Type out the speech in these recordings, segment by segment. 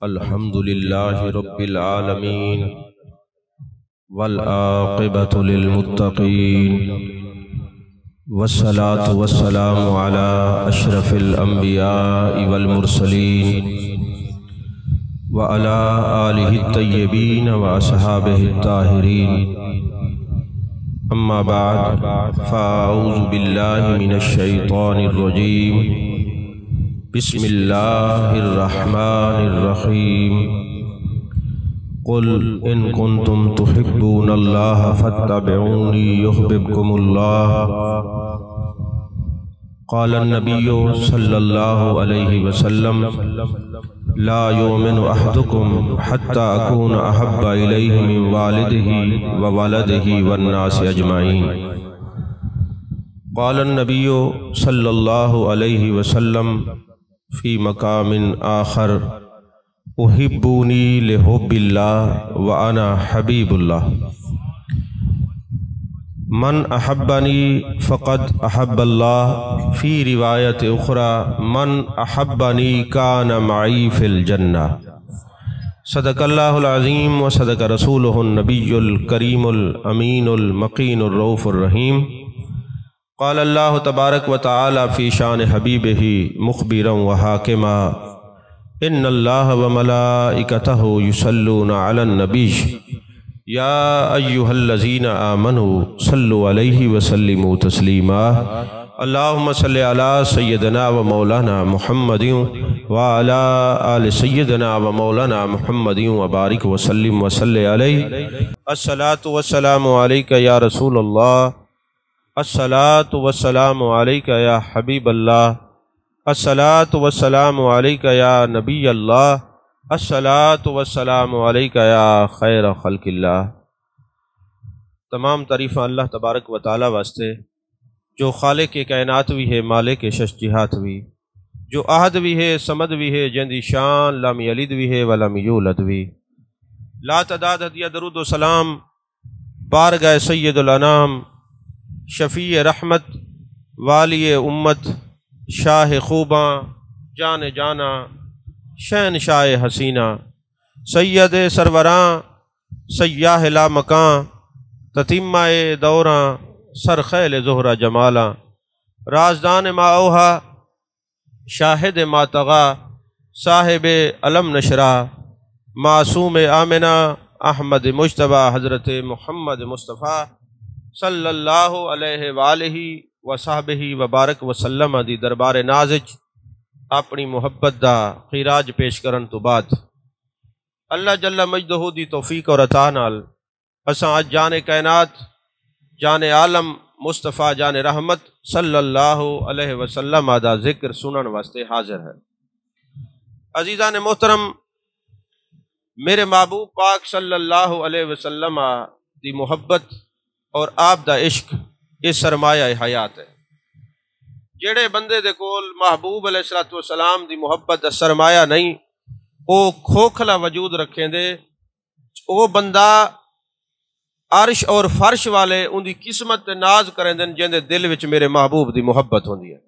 الحمد للہ رب العالمین والعاقبۃ للمتقین والصلاة والسلام علی اشرف الانبیاء والمرسلین وعلی آلہ الطیبین واصحابہ الطاہرین اما بعد فاعوذ باللہ من الشیطان الرجیم بسم اللہ الرحمن الرحیم قل ان کنتم تحبون اللہ فاتبعونی یحببکم اللہ قال النبی صلی اللہ علیہ وسلم لا یؤمن احدکم حتی اکون احب الیہ من والدہ وولدہ والناس اجمعین قال النبی صلی اللہ علیہ وسلم فی مقام آخر احبونی لحب اللہ وانا حبیب اللہ من احبنی فقد احب اللہ فی روایت اخری من احبنی کان معی فی الجنہ صدق اللہ العظیم و صدق رسولہ النبی الکریم الامین المقین الرؤوف الرحیم قال اللہ تبارک و تعالی فی شان حبیبہ مخبرا و حاکما ان اللہ و ملائکتہ یصلون علی النبی یا ایہا الذین آمنوا صلوا علیہ وسلموا تسلیما اللہم صلی علی سیدنا و مولانا محمد وعلی آل سیدنا و مولانا محمد وبارک وسلم وصلی علیہ الصلاة والسلام علیکہ یا رسول اللہ الصلاة والسلام علیکہ یا حبیب اللہ الصلاة والسلام علیکہ یا نبی اللہ الصلاة والسلام علیکہ یا خیر خلق اللہ۔ تمام تعریفیں اللہ تبارک و تعالی واسطے جو خالق کائنات بھی ہے، مالک شش جہات بھی، جو احد بھی ہے، صمد بھی ہے، جندی شان لم یلد بھی ہے ولم یولد بھی۔ لا تعداد ہدیہ درود و سلام بارگاہ سید الانام شفیع رحمت والی امت شاہ خوباں جان جانا شہنشاہ حسینہ سید سروراں سیاہ لا مکاں تتیمہ دوراں سرخیل زہرہ جمالاں رازدان ما اوہا شاہد ما طغا صاحب علم نشرہ معصوم آمنہ احمد مجتبیٰ حضرت محمد مصطفیٰ صلی اللہ علیہ وآلہ وصحبہ وبارک وسلم دی دربار نازج اپنی محبت دا خیراج پیش کرن تو بعد اللہ جل مجدہ دی توفیق اور عطا نال اساں اج جان کائنات جان عالم مصطفیٰ جان رحمت صلی اللہ علیہ وسلم دا ذکر سنن واسطے حاضر ہے۔ عزیزان محترم، میرے محبوب پاک صلی اللہ علیہ وسلم دی محبت اور آپ دا عشق یہ سرمایہ حیات ہے۔ جڑے بندے دے کول محبوب علیہ السلام دی محبت دا سرمایہ نہیں، وہ کھوکھلا وجود رکھیں دے، وہ بندہ عرش اور فرش والے ان دی قسمت ناز کریں دن جن دے دل وچ میرے محبوب دی محبت ہوندی ہے۔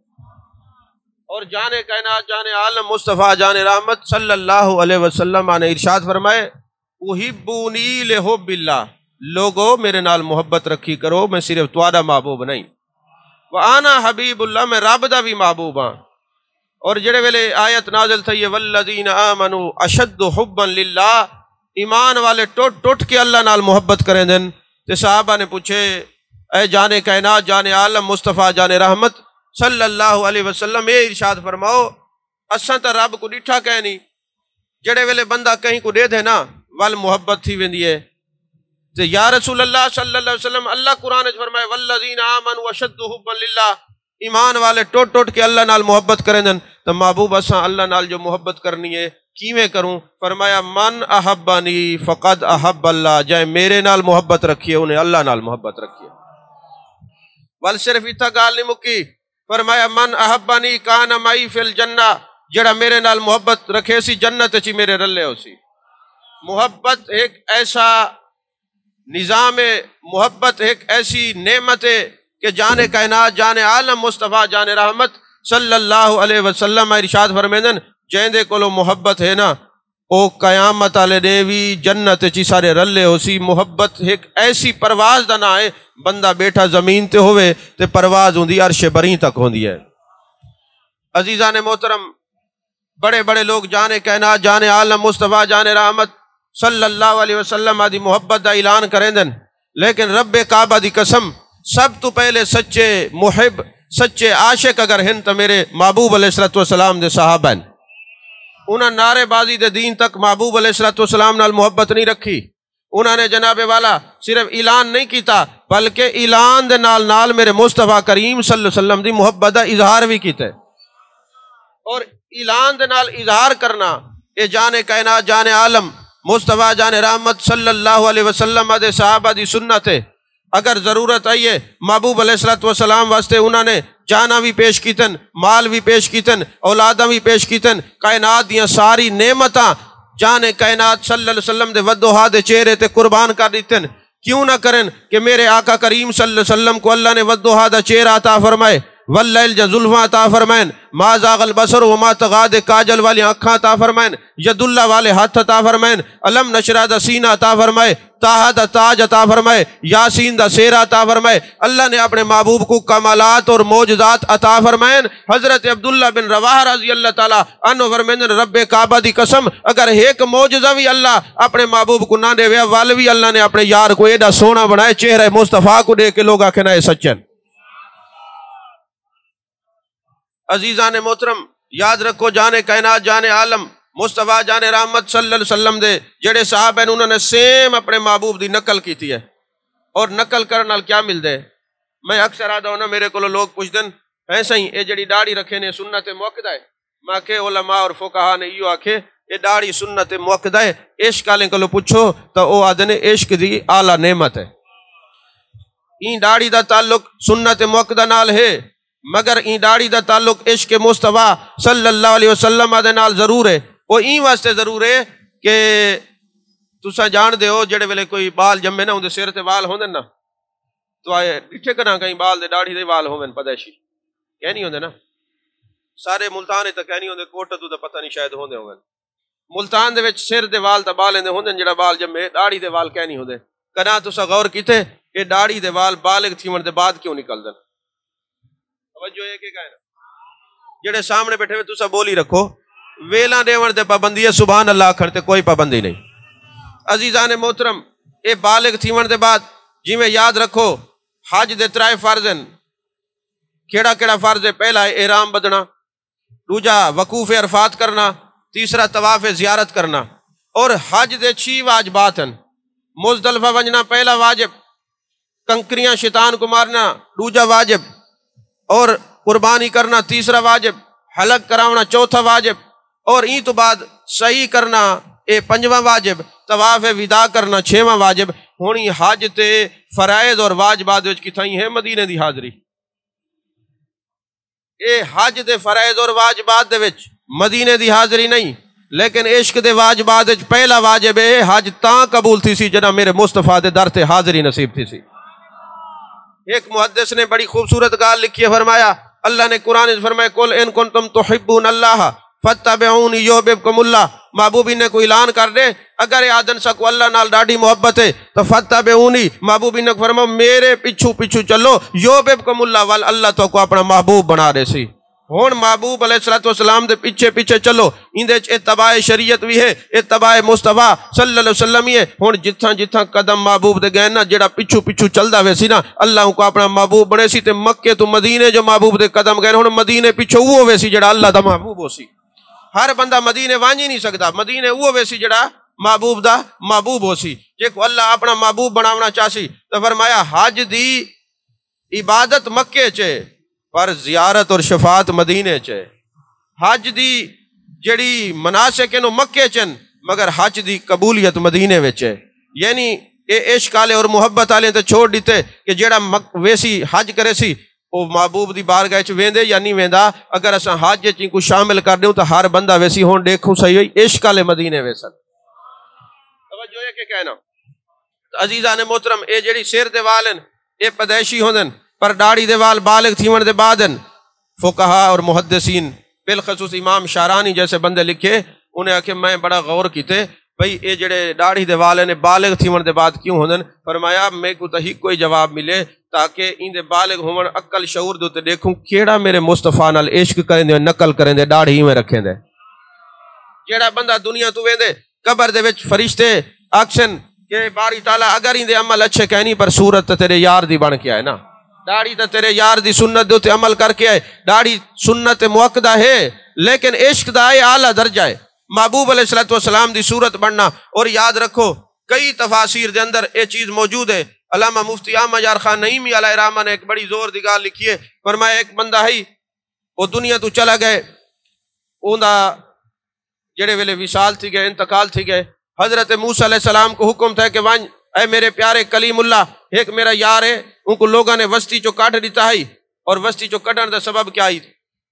اور جان کائنات جان عالم مصطفیٰ جان رحمت صلی اللہ علیہ وسلم نے ارشاد فرمائے احبونی لحب اللہ، لوگو میرے نال محبت رکھی کرو، میں صرف تواڈا محبوب نہیں، وآنا حبیب اللہ، میں رب دا بھی محبوب ہاں۔ اور جڑے ویلے آیت نازل تھی والذین آمنوا اشد حبا للہ، ایمان والے ٹوٹ ٹوٹ کے اللہ نال محبت کریں دن، تے صحابہ نے پوچھے اے جان کائنات جان عالم مصطفیٰ جان رحمت صلی اللہ علیہ وسلم اے ارشاد فرماؤ اساں تے رب کو ڈٹھا کہ نہیں؟ جڑے ویلے بندہ کہیں کو دے دے نا ول محبت تھی ویندی ہے۔ تو یا رسول اللہ صلی اللہ علیہ وسلم اللہ قرآن فرمائے والذین آمنوا اشد حبا للہ، ایمان والے ٹوٹ ٹوٹ کے اللہ نال محبت کریں دن، تو محبوب اساں اللہ نال جو محبت کرنی ہے کیویں کروں؟ فرمایا من احبنی فقد احب اللہ، جائے میرے نال محبت رکھیے انہیں اللہ نال محبت رکھیے۔ ول صرف اتھا گال نہیں مکی، فرمایا من احبنی کان معی فی الجنہ، جڑا میرے نال محبت رکھے سی جنت چی میرے رلے ہو سی۔ محبت ایک ایسا نظام، محبت ایک ایسی نعمت ہے کہ جان کائنات جان عالم مصطفیٰ جان رحمت صلی اللہ علیہ وسلم ارشاد فرمیندن جیندے کولو محبت ہے نا او قیامت والے نے بھی جنت چی سارے رلے ہو سی۔ محبت ایک ایسی پرواز دا نہ ہے، بندہ بیٹھا زمین تے ہوئے تے پرواز ہوندی عرش بری تک ہوندی ہے۔ عزیزان محترم، بڑے بڑے لوگ جانے کائنات، جانے عالم مصطفیٰ، جانے رحمت صلی اللہ علیہ وسلم دی محبت دا اعلان کریں دن، لیکن رب کعبہ دی قسم سب تو پہلے سچے محب، سچے عاشق اگر ہن تو میرے محبوب علیہ السلام دے صحابہ ہیں۔ انہاں نعرے بازی دے دین تک محبوب علیہ السلام نال محبت نہیں رکھی۔ انہوں نے جناب والا صرف اعلان نہیں کیتا بلکہ اعلان دے نال نال میرے مصطفیٰ کریم صلی اللہ علیہ وسلم دی محبت دا اظہار بھی کیتا ہے۔ اور اعلان دے نال اظہار کرنا اے جانے کائنات، جانے عالم مصطفیٰ، جانے رحمت صلی اللہ علیہ وسلم دے صحابہ دی سنت ہے۔ اگر ضرورت آئیے محبوب علیہ السلام واسطے انہوں نے جانا بھی پیش کیتن، مال بھی پیش کیتن، اولاداں بھی پیش کیتن، کائنات دیاں ساری نعمتاں جانے کائنات صلی اللہ علیہ وسلم دے ودوہا دے چہرے تے قربان کر دیتن۔ کیوں نہ کرن کہ میرے آقا کریم صلی اللہ علیہ وسلم کو اللہ نے ودوہا دا چہرہ عطا فرمائے، واللیل جا زلفاں عطا فرمائن، ما زاغ البصر وما طغیٰ دے کاجل والی آنکھاں عطا فرمائن، ید اللہ والے ہاتھ عطا فرمائن، علم نشرہ دا سینہ عطا فرمائے، طٰہٰ دا تاج عطا فرمائے، یاسین دا سیرہ عطا فرمائے۔ اللہ نے اپنے محبوب کو کمالات اور معجزات عطا فرمائن۔ حضرت عبداللہ بن رواحہ رضی اللہ تعالیٰ عنہ فرمائن، رب کعبہ دی قسم اگر ایک معجزہ بھی اللہ اپنے محبوب کو نہ دے ویا وال بھی اللہ نے اپنے یار کو ایڈا سونا بنائے، چہرہ مصطفیٰ کو دے کے لوگ آکھنا ہے سچن۔ عزیزان محترم، یاد رکھو جانے کائنات، جانے عالم مصطفیٰ، جانے رحمت صلی اللہ علیہ وسلم دے جڑے صحابہ ہیں انہوں نے سیم اپنے محبوب دی نقل کی تھی ہے۔ اور نقل کرنا کیا مل دے؟ میں اکثر آدھا ہوں نا، میرے کو لوگ پوچھ دن ایسا ہی اے جڑی داڑھی رکھے نے سنت موقدہ ہے، میں کہ علماء اور فقہاء نے یہ آکھے اے داڑھی سنت موقدہ ہے۔ عشق والے کو پوچھو تو وہ آدھے نے عشق دی اعلیٰ نعمت ہے۔ این داڑھی دا تعلق سنت موقدہ نال ہے، مگر این داڑھی دا تعلق عشق مصطفیٰ صلی اللہ علیہ وسلم دے نال ضرور ہے۔ وہ این واسطے ضرور ہے کہ تسا جان دے ہو جڑے ویلے کوئی بال جمے نا اندے سر تے وال ہوندے نا تو آئے ڈٹھے کرنا کہیں بال دے داڑھی دے وال ہوندے پدیشی کہ نہیں ہوندے نا، سارے ملتان تے کہ نہیں ہوندے، کوٹ تو تے پتہ نہیں شاید ہوندے ہوندے۔ ملتان دے وچ سر دے وال تے بال اندے ہوندے جڑا بال جمے، داڑھی دے وال کہ نہیں ہوندے۔ کنا تسا غور کیتے اے داڑھی دے وال بالغ تھیون دے بعد کیوں نکل دن؟ توجہ ہے کہ کہنا جڑے سامنے بیٹھے ہوئے تسا بولی رکھو، ویلا دیون دے پابندی ہے، سبحان اللہ کھڑتے کوئی پابندی نہیں۔ عزیزان محترم، اے بالغ تھیون دے بعد جی میں یاد رکھو حج دے ترائے فرض ہیں۔ کیڑا کیڑا فرض ہے؟ پہلا ہے احرام بدنا، دوجا وقوف عرفات کرنا، تیسرا طواف زیارت کرنا۔ اور حج دے 6 واجبات ہیں۔ مزدلفہ ونجنا پہلا واجب، کنکریاں شیطان کو مارنا دوجا واجب، اور قربانی کرنا تیسرا واجب، حلق کراونا چوتھا واجب، اور این تو بعد صحیح کرنا اے 5واں واجب، طواف وداع کرنا 6واں واجب۔ ہونی حج تے فرائض اور واجبات وچ کتھائیں ہے مدینے دی حاضری۔ اے حج دے فرائض اور واجبات دے وچ مدینے دی حاضری نہیں، لیکن عشق دے واجبات وچ پہلا واجب ہے حج تاں قبول تھی سی جنا میرے مصطفیٰ دے در تے حاضری نصیب تھی سی۔ ایک محدث نے بڑی خوبصورت گال لکھی ہے، فرمایا اللہ نے قرآن میں فرمایا قل ان کنتم تحبون اللہ فاتبعونی یحببکم اللہ۔ محبوبی نے کوئی اعلان کر دے اگر آدن سا کو اللہ نال ڈاڑی محبت ہے تو فاتبعونی، محبوبی نے فرمایا میرے پیچھو پیچھو چلو، یحببکم اللہ، وال اللہ تو کو اپنا محبوب بنا رہے سی۔ ہون محبوب علیہ السلام دے پیچھے پیچھے چلو، اندے اتباع شریعت بھی ہے، اتباع مصطفیٰ صلی اللہ علیہ وسلم ہی ہے۔ ہون جتھاں جتھاں قدم محبوب دے گئے نا، جڑا پیچھو پیچھو چلدا وے سی نا، اللہ کو اپنا محبوب بنے سی۔ تے مکے تو مدینے جو محبوب دے قدم گئے ہون مدینے پیچھو وہ ہوئے سی جڑا اللہ دا محبوب ہو سی۔ ہر بندہ مدینے وانجی نہیں سکتا، مدینے وہ ہوئے سی جڑا محبوب دا محبوب ہو سی۔ جے کو اللہ اپنا محبوب بناونا چاہسی تو فرمایا حج دی عبادت مکے چے پر زیارت اور شفاعت مدینے چے۔ حج دی جڑی مناسک انو مکے چن، مگر حج دی قبولیت مدینے وچے۔ یعنی اے عشق والے اور محبت والے تے چھوڑ دیتے کہ جڑا ویسی حج کرے سی وہ محبوب دی بارگاہ چ ویندے یا نہیں ویندا۔ اگر اساں حج چ کو شامل کر دیوں تو ہر بندہ ویسی ہون دیکھوں صحیح ہوئی عشق والے مدینے ویسن۔ توجہ ہے کہ کہنا عزیزان محترم، اے جڑی سر دے وال ہیں اے پیدائشی ہوندن، پر داڑھی دے وال بالغ تھیون دے بعد فقہاء اور محدثین بالخصوص امام شارانی جیسے بندے لکھے انہیں آکھے میں بڑا غور کیتے بھئی اے جڑے داڑھی دے والے نے بالغ تھیون دے بعد کیوں ہوندن؟ فرمایا میں کو تا ہی کوئی جواب ملے تاکہ ان دے بالغ ہون عقل شعور دے تے دیکھوں کیڑا میرے مصطفیٰ نال عشق کریں دے نقل کریں دے داڑھی میں رکھیں دے. جیڑا بندہ دنیا تو ویندے قبر دے وچ فرشتے آکشن کہ باری تعالیٰ اگر ان دے عمل اچھے کہنی پر صورت تے تیرے یار دی بن کے آئے نا، داڑھی تے تیرے یار دی سنت دے تے عمل کر کے آئے. داڑھی سنت موقدہ ہے لیکن عشق دا آئے اعلیٰ درجہ ہے، محبوب علیہ السلام دی صورت بننا. اور یاد رکھو کئی تفاسیر دے اندر یہ چیز موجود ہے. علامہ مفتی احمد یار خان نعیمی علیہ رحمہ نے ایک بڑی زور دی گال لکھی ہے. فرمایا ایک بندہ ہے وہ دنیا تو چلا گئے، اوندا جڑے ویلے وصال تھی گئے انتقال تھی گئے. حضرت موسیٰ علیہ السلام کو حکم تھا کہ وانج اے میرے پیارے کلیم اللہ ایک میرا یار ہے، ان کو لوگوں نے وسطی چو کاٹ دیتا ہے. اور وسطی چو کٹن دا سبب کیا ہے؟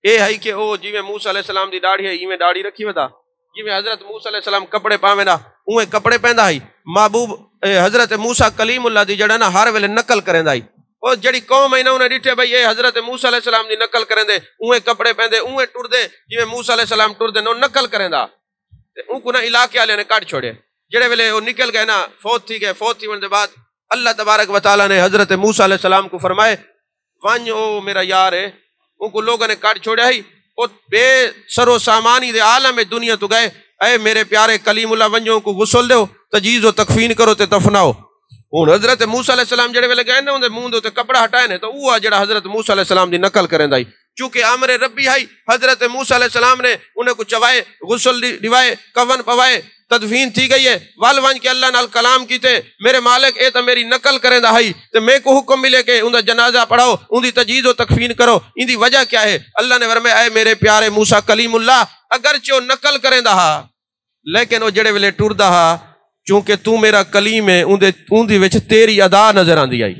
اے ہے کہ او جی میں موسیٰ علیہ السلام دی داڑھی ہے میں داڑھی رکھی ودا، جی میں حضرت موسیٰ علیہ السلام کپڑے پاویں دا اوے کپڑے پہندا ہے. محبوب حضرت موسیٰ کلیم اللہ دی جڑا نا ہر ویلے نقل کریں دا ہے. اور جڑی قوم ہے نا انہیں ڈٹھے بھئی اے حضرت موسیٰ علیہ السلام دی نقل کریں دے اوے کپڑے پہندے اوے ٹر دے جی میں موسیٰ علیہ السلام ٹر دے نو نقل کریں دا. ان کو نا علاقے والے نے کاٹ چھوڑے. جڑے ویلے وہ نکل گئے نا فوت تھی ون دے بعد اللہ تبارک و تعالیٰ نے حضرت موسیٰ علیہ السلام کو فرمائے ون او میرا یار ہے. ان کو لوگوں نے کاٹ چھوڑا ہی وہ بے سر و سامانی دے عالم دنیا تو گئے. اے میرے پیارے کلیم اللہ ونجو کو غسل دیو تجیز و تکفین کرو تے دفناؤ. ہن حضرت موسیٰ علیہ السلام جڑے ویلے گئے نا اون دے منہ دے کپڑا ہٹائے نے تو وہ جڑا حضرت موسیٰ علیہ السلام دی نقل کریں دا. چونکہ امر ربی ہے حضرت موسیٰ علیہ السلام نے انہیں کو چوائے غسل دیوائے کفن پوائے تدفین تھی گئی ہے. وال ون کے اللہ نال کلام کیتے میرے مالک اے تو میری نقل کریں دا ہے تو میں کو حکم ملے کہ ان دا جنازہ پڑھاؤ ان دی تجہیز و تکفین کرو. ان دی وجہ کیا ہے؟ اللہ نے فرمایا اے میرے پیارے موسیٰ کلیم اللہ اگرچہ وہ نقل کریں دا لیکن وہ جڑے ویلے ٹر دا چونکہ تو میرا کلیم ہے ان دی وچ تیری ادا نظر آندی آئی.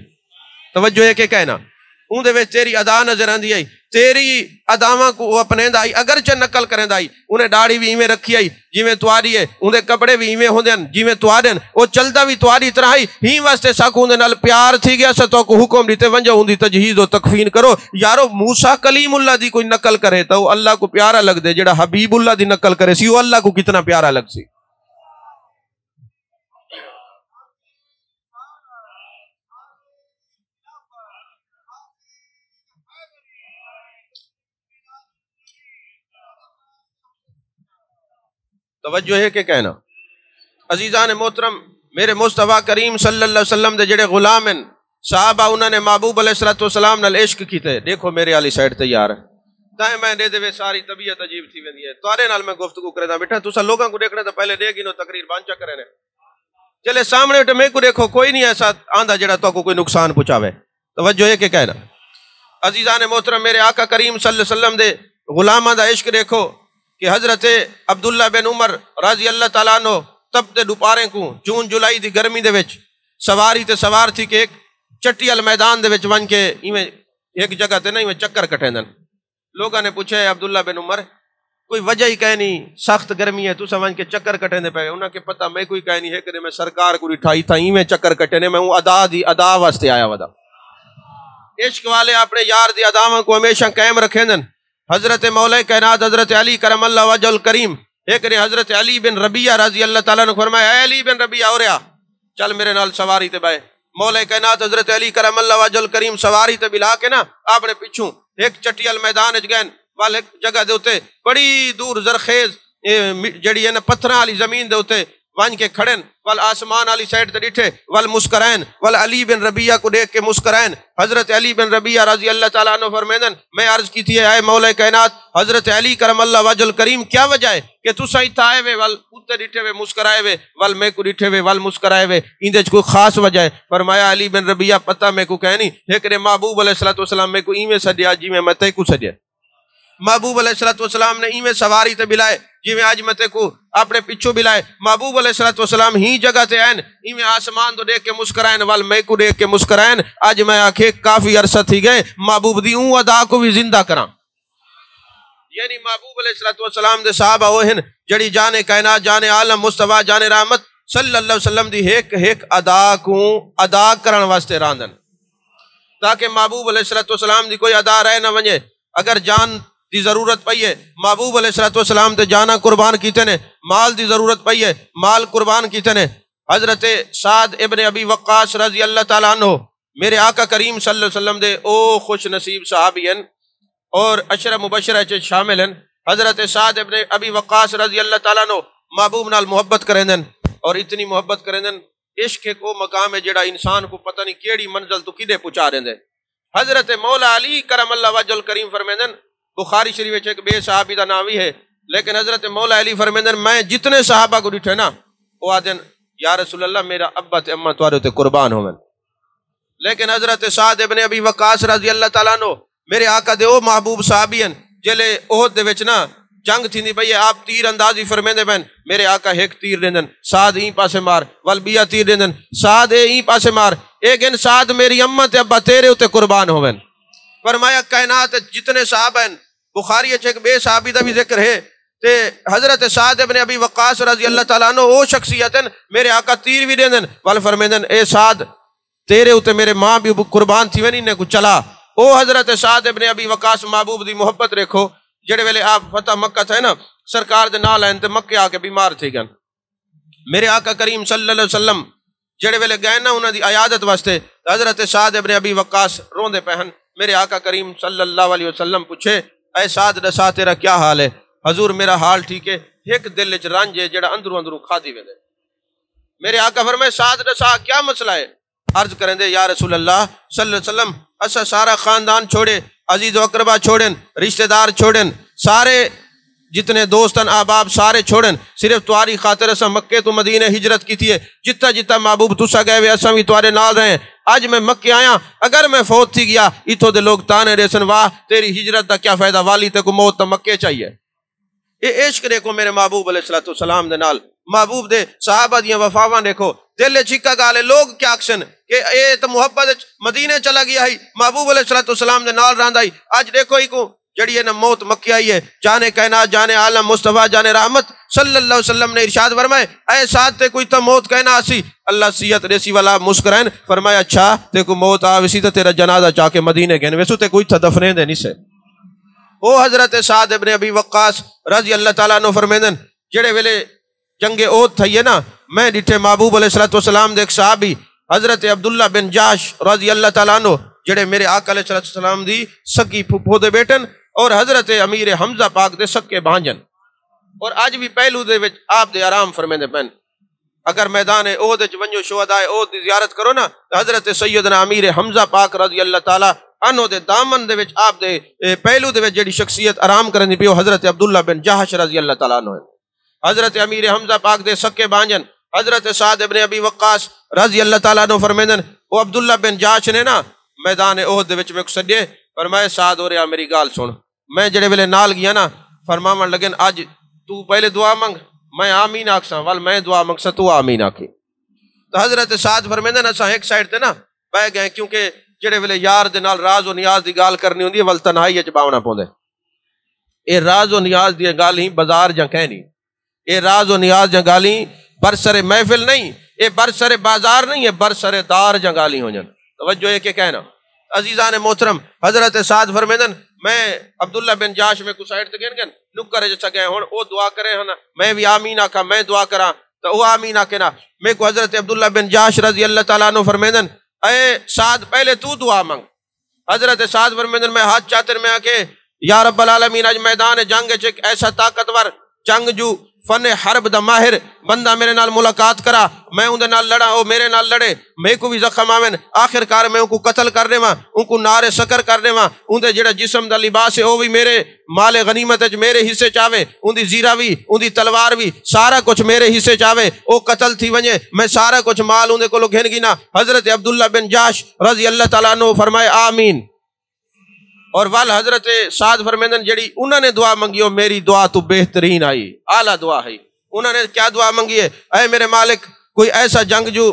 توجہ ہے کہ کہنا ان دے وچ تیری ادا نظر آندی آئی، تیری اداواں کو اپنے دائی اگرچہ نقل کریں دائی. انہیں داڑھی بھی ایویں رکھی آئی جی میں تواری ہے، ان دے کپڑے بھی ایویں ہوندے ہیں جی میں توارن، وہ چلدا بھی تواری طرح ہی واسطے ساکو ان نال پیار تھی گیا ستو کو حکم دیتے ونجو ان دی تجہیز و تکفین کرو. یارو موسیٰ کلیم اللہ دی کوئی نقل کرے تو اللہ کو پیارا لگ دے، جڑا حبیب اللہ دی نقل کرے سی وہ اللہ کو کتنا پیارا لگ سی. توجہ ہے کہ کہنا عزیزان محترم میرے مصطفیٰ کریم صلی اللہ علیہ وسلم دے جڑے غلام ہیں صحابہ انہوں نے محبوب علیہ السلام نال عشق کیتے. دیکھو میرے والی سائڈ تیار ہے تائیں میں دے دے ساری طبیعت عجیب تھی ویندی ہے. توارے نال میں گفتگو کرے دا بیٹھا تسا لوگاں کو دیکھنا تو پہلے دے گی نو تقریر بانچا کرے نے چلے سامنے اٹھے میں کو دیکھو کوئی نہیں ایسا آندھا جڑا تو کو کوئی نقصان پہنچاوے. توجہ ہے کہ کہنا عزیزان محترم میرے آقا کریم صلی اللہ علیہ وسلم دے غلاماں دا عشق دیکھو کہ حضرت عبداللہ بن عمر رضی اللہ تعالیٰ عنہ تب تے دوپارے کو جون جولائی دی گرمی دے وچ سواری تے سوار تھی کہ ایک چٹیل میدان دے وچ ون کے ایک جگہ تے نہیں چکر کٹیندن. لوگاں نے پوچھے عبداللہ بن عمر کوئی وجہ ہی کہہ نہیں سخت گرمی ہے تسا ون کے چکر کٹیندے پے؟ انہاں کے پتہ میں کوئی کہہ نہیں ہے کہ میں سرکار کو اٹھائی تھا ایویں چکر کٹینے میں ہوں ادا واسطے آیا ودا. عشق والے اپنے یار دی اداواں کو ہمیشہ قائم رکھیندن. حضرت مولا کائنات حضرت علی کرم اللہ وجہ الکریم ایک نے حضرت علی بن ربیعہ رضی اللہ تعالیٰ نے فرمایا اے علی بن ربیعہ اوریا چل میرے نال سواری تے بائے. مولا کائنات حضرت علی کرم اللہ وجہ الکریم سواری تے بلا کے نا اپنے پیچھوں ایک چٹیل میدان وچ گئے وال ایک جگہ دے اوتے بڑی دور زرخیز جڑی ہے نا پتھراں والی زمین دے اوتے ون کے کھڑن وال آسمان والی سائڈ تے ڈٹھے وال مسکرائن وال علی بن ربیعہ کو دیکھ کے مسکرائن. حضرت علی بن ربیعہ رضی اللہ تعالیٰ عنہ فرمیندن میں عرض کی تھی اے مولا کائنات حضرت علی کرم اللہ وجہ الکریم کیا وجہ ہے کہ تسا ایتھے آئے وے وال اوتے ڈٹھے وے مسکرائے وے وال میں کو ڈٹھے وے وال مسکرائے وے ایندے وچ کوئی خاص وجہ ہے؟ فرمایا علی بن ربیعہ پتہ میں کو کہنی ایک نے محبوب علیہ السلام میں کو ایویں سدیا جی میں تے کو سدیا. محبوب علیہ السلام نے ایویں سواری تے بلائے جی میں آج متے کو اپنے پچھو بلائے. محبوب علیہ السلام ہی جگہ تے آئین ایویں آسمان تو دیکھ کے مسکرائن وال میں کو دیکھ کے مسکرائن. آج میں آکھے کافی عرصہ تھی گئے محبوب دی اون ادا کو بھی زندہ کراں. یعنی محبوب علیہ السلام دے صحابہ وہ ہیں جڑی جان کائنات جان عالم مصطفیٰ جان رحمت صلی اللہ علیہ وسلم دی ایک ادا کو ادا کرن واسطے راندن تاکہ محبوب علیہ السلام دی کوئی ادا رہ نہ ونجے. اگر جان دی ضرورت پئی ہے، محبوب علیہ الصلوۃ والسلام تے جانا قربان کیتے نے، مال دی ضرورت پئی ہے، مال قربان کیتے نے۔ حضرت سعد ابن ابی وقاص رضی اللہ تعالیٰ عنہ میرے آقا کریم صلی اللہ علیہ وسلم دے او خوش نصیب صحابی ہیں اور عشرہ مبشرہ چ شامل ہیں۔ حضرت سعد ابن ابی وقاص رضی اللہ تعالیٰ عنہ محبوب نال محبت کریں دن، اور اتنی محبت کریں دن، عشق ایک وہ مقام ہے جڑا انسان کو پتہ نہیں کیڑی منزل تو کدے پہنچا دیں دے۔ حضرت مولا علی کرم اللہ وجہ الکریم فرمیندن، بخاری شریف وچ ایک بے صحابی دا نام بھی ہے، لیکن حضرت مولا علی فرمیندن میں جتنے صحابہ کو ڈٹھے نا وہ آدن یا رسول اللہ میرا ابا تے اماں توارے تے قربان ہوون، لیکن حضرت سعد ابن ابی وقاص رضی اللہ تعالیٰ عنہ میرے آقا دے او محبوب صحابی ہیں جلے احد دے وچ نا جنگ تھی بھئی آپ تیر اندازی فرمیندے بین، میرے آقا ایک تیر دیندن، سعد این پاسے مار، والبیہ تیر دیندن، سعد این پاسے مار، ایک ان سعد میری اماں تے ابا تیرے اتے قربان ہوون۔ فرمایا کائنات جتنے صحابہ ہیں، بخاری ایک بے صحابی دا بھی ذکر ہے تے حضرت سعد ابن ابی وقاص رضی اللہ تعالیٰ عنہ او شخصیت ہیں میرے آقا تیر بھی دیندن، وال فرمیندن اے سعد تیرے اتے میرے ماں بھی قربان تھی ونی نے کو چلا۔ او حضرت سعد ابن ابی وقاص محبوب دی محبت رکھو، جڑے ویلے آپ فتح مکہ تھے نا سرکار دے نال ہیں تے مکے آ کے بیمار تھے گن، میرے آقا کریم صلی اللہ علیہ وسلم جڑے ویلے گئے نا انہاں دی عیادت واسطے، حضرت سعد ابن ابی وقاص روندے پہن، میرے آقا کریم صلی اللہ علیہ وسلم پوچھے اے سعد دسا تیرا کیا حال ہے؟ حضور میرا حال ٹھیک ہے، ایک دل وچ رنج ہے جڑا اندروں اندروں کھادی ویندے۔ میرے آقا فرمائے سعد دسا کیا مسئلہ ہے؟ عرض کریں دے یا رسول اللہ صلی اللہ علیہ وسلم اسا سارا خاندان چھوڑے، عزیز و اقربا چھوڑیں، رشتہ دار چھوڑیں، سارے جتنے دوستن احباب سارے چھوڑیں، صرف تمہاری خاطر اسا مکے تو مدینے ہجرت کی تھی ہے، جتا جتا محبوب تسا گئے ہوئے اسا بھی تمہارے نال رہے ہیں، آج میں مکے آیا، اگر میں فوت تھی گیا اتھو دے لوگ تانے ریسن واہ تیری ہجرت دا کیا فائدہ، والی تے کو موت تا مکے چاہیے۔ یہ عشق دیکھو میرے محبوب علیہ السلام دے نال، محبوب دے صحابہ دیاں وفاواں دیکھو، دل چکا گالے لوگ کیا اکسن کہ اے تو محبت مدینے چلا گیا ہے، محبوب علیہ السلام دے نال رہندا ہے، آج دیکھو ہی کو جڑی ہے نا موت مکے آئی ہے، جانے کائنات جانے عالم مصطفیٰ جانے رحمت صلی اللہ علیہ وسلم نے ارشاد فرمائے اے ساتھ تے کوئی تا موت کہنا آسی، اللہ سیت ریسی والا مسکرائن فرمایا اچھا تے کو موت آویسی تا تیرا جنازہ چاہ کے مدینے گئے ویسو تے کوئی تا دفنے دے نہیں سے۔ او حضرت سعد ابن ابی وقاص رضی اللہ تعالیٰ عنہ فرمیندن جڑے ویلے جنگ احد تھئیے نا میں ڈٹھے محبوب علیہ السلام دے ایک صحابی حضرت عبداللہ بن جاش رضی اللہ تعالیٰ عنہ جڑے میرے آقا علیہ السلام دی سکی پھپھو دے بیٹن اور حضرت امیر حمزہ پاک دے سکے بھانجن، اور آج بھی پہلو دے وچ آپ دے آرام فرمیندے پین، اگر میدان احد وچ ونجو شہدائے احد دی زیارت کرو نا حضرت سیدنا امیر حمزہ پاک رضی اللہ تعالیٰ عنہ دے دامن دے وچ آپ دے پہلو دے وچ جڑی شخصیت آرام کرنی پیو حضرت عبداللہ بن جاش رضی اللہ تعالیٰ عنہ، حضرت امیر حمزہ پاک دے سکے بھانجن حضرت سعد ابن ابی وقاص رضی اللہ تعالیٰ عنہ فرمیندن وہ عبداللہ بن جاش نے نا میدان احد دے وچ میں کو سڈے فرمائے سعد ہو رہا میری گال سن، میں جڑے ویلے نال گیا نا فرماون لگن اج تو پہلے دعا منگ میں آمین آکساں وال میں دعا منگساں تو آمین آکھی، تو حضرت سعد فرمیندن اساں ایک سائڈ تے نا بہ گئے کیونکہ جڑے ویلے یار دے نال راز و نیاز دی گال کرنی ہوندی ہے ول تنہائی وچ باونا پوندے، اے راز و نیاز دی گال ہی بازار جاں کہنی، اے راز و نیاز جاں گالی برسر محفل نہیں، اے برسر بازار نہیں، اے برسر دار جاں گالی ہو جان، توجہ ہے کہ کہنا عزیزان محترم حضرت سعد فرمیندن میں عبداللہ بن جاش میں کو سائڈ تے گن گن نکر جچا گئے ہن او دعا کرے ہن میں بھی آمین آکھا میں دعا کراں تو او آمین آکھے نا میں کو حضرت عبداللہ بن جاش رضی اللہ تعالیٰ عنہ فرمیندن اے سعد پہلے تو دعا منگ، حضرت سعد فرمیندن میں ہاتھ چاہتر میں آکے یا رب العالمین اج میدان جنگ چک ایسا طاقتور جنگ جو فن حرب دا ماہر بندہ میرے نال ملاقات کرا، میں اندے نال لڑا او میرے نال لڑے، میں کو بھی زخم آوین، آخر کار میں ان کو قتل کر دے ماں، ان کو نار سکر کر دے ماں، اندے جڑا جسم دا لباس ہے او بھی میرے مال غنیمت میرے حصے چاہے، اندی زیرہ بھی اندی تلوار بھی سارا کچھ میرے حصے چاہے، او قتل تھی ونجے میں سارا کچھ مال اندے کو لوگ گھن گینا۔ حضرت عبداللہ بن جاش رضی اللہ تعالیٰ عنہ فرمائے آمین، اور وال حضرت سعد فرمیندن جڑی انہوں نے دعا منگی ہو میری دعا تو بہترین آئی، اعلیٰ دعا ہے، انہوں نے کیا دعا منگی ہے اے میرے مالک کوئی ایسا جنگجو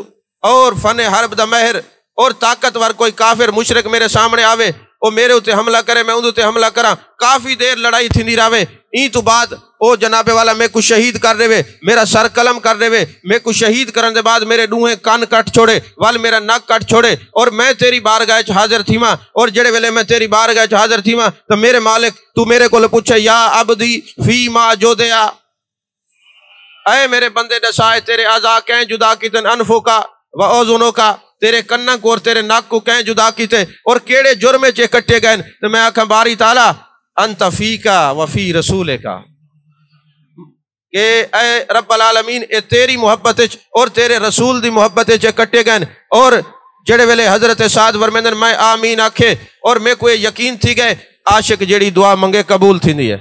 اور فن حرب دا ماہر اور طاقتور کوئی کافر مشرک میرے سامنے آوے وہ میرے اتنے حملہ کرے میں اندر تے حملہ کرا، کافی دیر لڑائی تھی رہے، این تو بعد او جناب والا میں کو شہید کر رہے، میرا سر قلم کر رہے، میں کو شہید کرن دے بعد میرے ڈوہیں کان کٹ چھوڑے وال میرا نک کٹ چھوڑے، اور میں تیری بارگاہ چ حاضر تھی ماں، اور جڑے ویلے میں تیری بارگاہ چ حاضر تھی ماں تو میرے مالک تو میرے کو پوچھے یا عبدی فی ما جو دیا، اے میرے بندے دسائے تیرے اعضاء کہیں جدا کیتن، انفوں کا و اوزنوں کا، تیرے کنن کو اور تیرے ناک کو کہیں جدا کیتے، اور کیڑے جرمے چے کٹے گئے، تو میں آکھاں باری تعالیٰ انت فیکا و فی رسول کا، کہ اے رب العالمین اے تیری محبت اور تیرے رسول دی محبت چے کٹے گئے، اور جڑے ویلے حضرت سعد فرمیندن میں آمین آکھے، اور میں کوئی یقین تھی گئے عاشق جڑی دعا منگے قبول تھی ہے،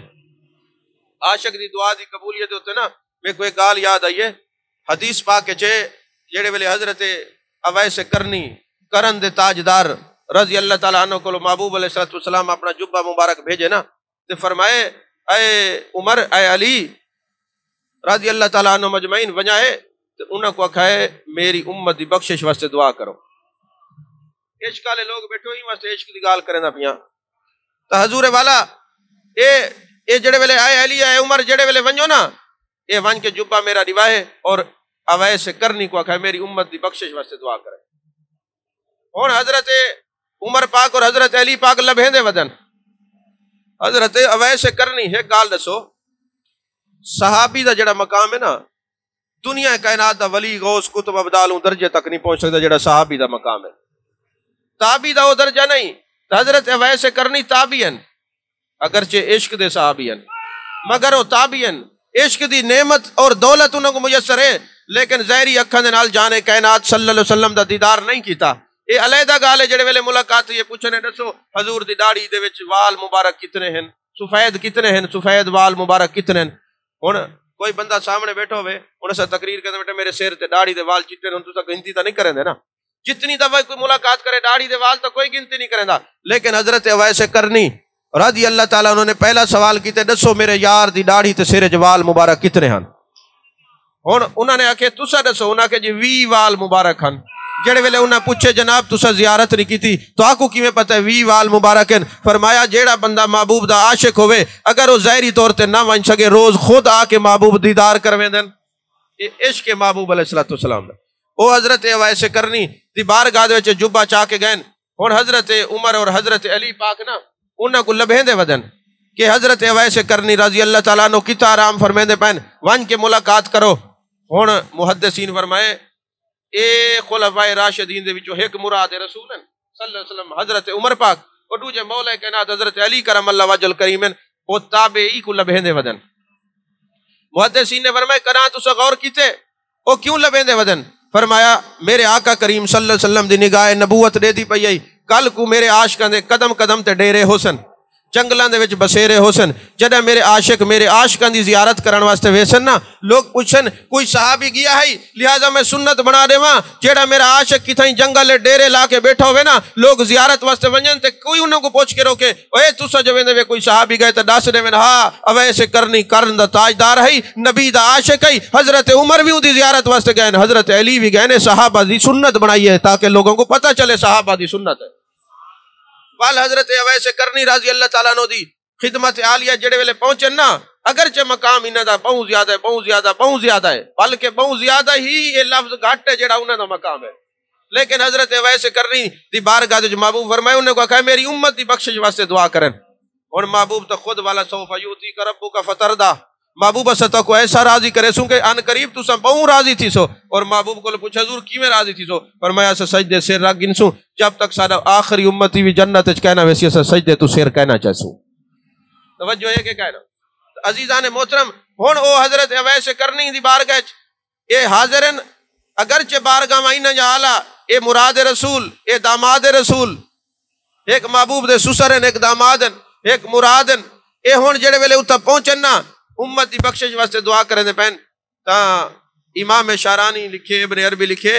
عاشق دی دعا دی قبولیت ہوتے نا، میں کوئی گال یاد آئیے حدیث پاک چے جڑے ویلے حضرت اویس کرنی کرن دے تاجدار رضی اللہ تعالیٰ عنہ کو محبوب علیہ السلام اپنا جبہ مبارک بھیجے نا، تو فرمائے اے عمر اے علی رضی اللہ تعالیٰ عنہ مجمعین ونجائے، تو انہوں کو کہے میری امت دی بخشش واسطے دعا کرو، عشق والے لوگ بیٹھو ہی واسطے عشق دی گال کریں پیا، تو حضور والا اے جڑے ویلے اے علی اے عمر جڑے ویلے ونجو نا، اے ون کے جبہ میرا روائے، اور اویس کرنی کو کہے میری امت دی بخشش واسطے دعا کرے۔ اور حضرت عمر پاک اور حضرت علی پاک لبھیں دے ودن، حضرت اویس کرنی ہے گال دسو، صحابی دا جڑا مقام ہے نا، دنیا کائنات دا ولی غوث کتب ابدال درجے تک نہیں پہنچ سکتا جڑا صحابی دا مقام ہے، تابی دا وہ درجہ نہیں، حضرت اویس کرنی تابعین، اگرچہ عشق دے صحابین مگر وہ تابعین، عشق دی نعمت اور دولت انہوں کو میسر ہے، لیکن ظاہری اکھاں دے نال جانے کائنات صلی اللہ علیہ وسلم دا دیدار نہیں کیتا۔ یہ علیحدہ گال ہے جڑے ویلے ملاقات یہ پوچھنے دسو حضور دی داڑھی دے وچ وال مبارک کتنے ہیں، سفید کتنے ہیں، سفید وال مبارک کتنے ہیں۔ ہن کوئی بندہ سامنے بیٹھو ہوئے انہاں سے تقریر کرتے بیٹھے میرے سر تے داڑھی دے وال چٹے ہیں، تو گنتی تو نہیں کریں دے نا، جتنی دفعہ کوئی ملاقات کرے داڑھی دے وال تو کوئی گنتی نہیں کریں دا، لیکن حضرت اویس کرنی رضی اللہ تعالیٰ انہوں نے پہلا سوال کیتے دسو میرے یار دی داڑھی تے سر وال مبارک کتنے ہیں، ہن انہوں نے آکھے تسا دسو، انہوں نے کہ جی 20 وال مبارک ہیں، جڑے ویلے انہاں پوچھے جناب تسا زیارت نہیں کی تھی تو آکو کیویں پتہ ہے 20 وال مبارک ہیں؟ فرمایا جیڑا بندہ محبوب دا عاشق ہوئے اگر وہ ظاہری طور تے نہ ون سکے روز خود آ کے محبوب دیدار کرویں دن، یہ عشق محبوب علیہ السلام دا۔ وہ حضرت اویس کرنی دی بارگاہ دے وچ جبہ چا کے گئے، ہن حضرت عمر اور حضرت علی پاک نا انہاں کو لبھیں دے ودن کہ حضرت اویس کرنی رضی اللہ تعالیٰ عنہ کتا آرام فرمیندے پین ون کے ملاقات کرو۔ ہن محدثین فرمائے اے خلفائے راشدین دے وچوں ایک مراد رسول صلی اللہ علیہ وسلم حضرت عمر پاک اور دوجے مولا کائنات حضرت علی کرم اللہ وجہ الکریم او تابعی کو لبھیں دے ودن۔ محدثین نے فرمایا کنا تسا غور کیتے او کیوں لبھیں دے ودن؟ فرمایا میرے آقا کریم صلی اللہ علیہ وسلم دی نگاہ نبوت دے دی پئی آئی، کل کو میرے عاشقاں دے قدم قدم تے ڈیرے حسن جنگلاں دے وچ بسیرے حسن، جدہ میرے عاشق میرے عاشقاں دی زیارت کرن واسطے ویسن نا، لوگ پوچھن کوئی صحابی گیا ہے لہذا میں سنت بنا دے ماں جیڑا میرا عاشق کتھائیں جنگل ڈیرے لا کے بیٹھا ہوئے نا لوگ زیارت واسطے ونجن تے کوئی انہوں کو پوچھ کے روکے اے تسا جو ویندے کوئی صحابی گئے تے دس دے ہاں اویس کرنی کرن دا تاجدار ہے، نبی دا عاشق ہے، حضرت عمر بھی دی زیارت واسطے گئے، حضرت علی بھی گئے، صحابہ دی سنت بنائی ہے تاکہ لوگوں کو پتہ چلے صحابہ دی سنت ہے۔ وال حضرت اویس کرنی رضی اللہ تعالیٰ عنہ دی خدمت عالیہ جڑے ویلے پہنچن نا، اگرچہ مقام انہاں دا بہت زیادہ ہے، بہت زیادہ بہت زیادہ ہے، بلکہ بہت زیادہ ہی یہ لفظ گھٹ ہے جڑا انہاں دا مقام ہے، لیکن حضرت اویس کرنی دی بارگاہ وچ محبوب فرمائے انہوں کو کہا میری امت دی بخشش واسطے دعا کرن، اور محبوب تو خود والا سوف یؤتیک ربک فترضی، محبوب استا کو ایسا راضی کرے سوں کہ ان قریب تو سب بہت راضی تھی سو، اور محبوب کو پوچھا حضور کیویں راضی تھی سو؟ فرمایا اسا سجدے سر رکھ گنسوں جب تک سارا آخری امتی بھی جنت وچ کہنا ویسی اسا سجدے تو سر کہنا چاہسوں۔ توجہ ہے کہ کہنا عزیزان محترم، ہن او حضرت اویس کرنی دی بارگاہ اے حاضرن، اگرچہ بارگاہ میں نہ جالا اے مراد رسول اے داماد رسول، ایک محبوب دے سسرن ایک دامادن ایک مرادن، اے ہن جڑے ویلے اتھا پہنچن نا امت دی بخشش واسطے دعا کریں دے پین، تا امام شارانی لکھے ابن عربی لکھے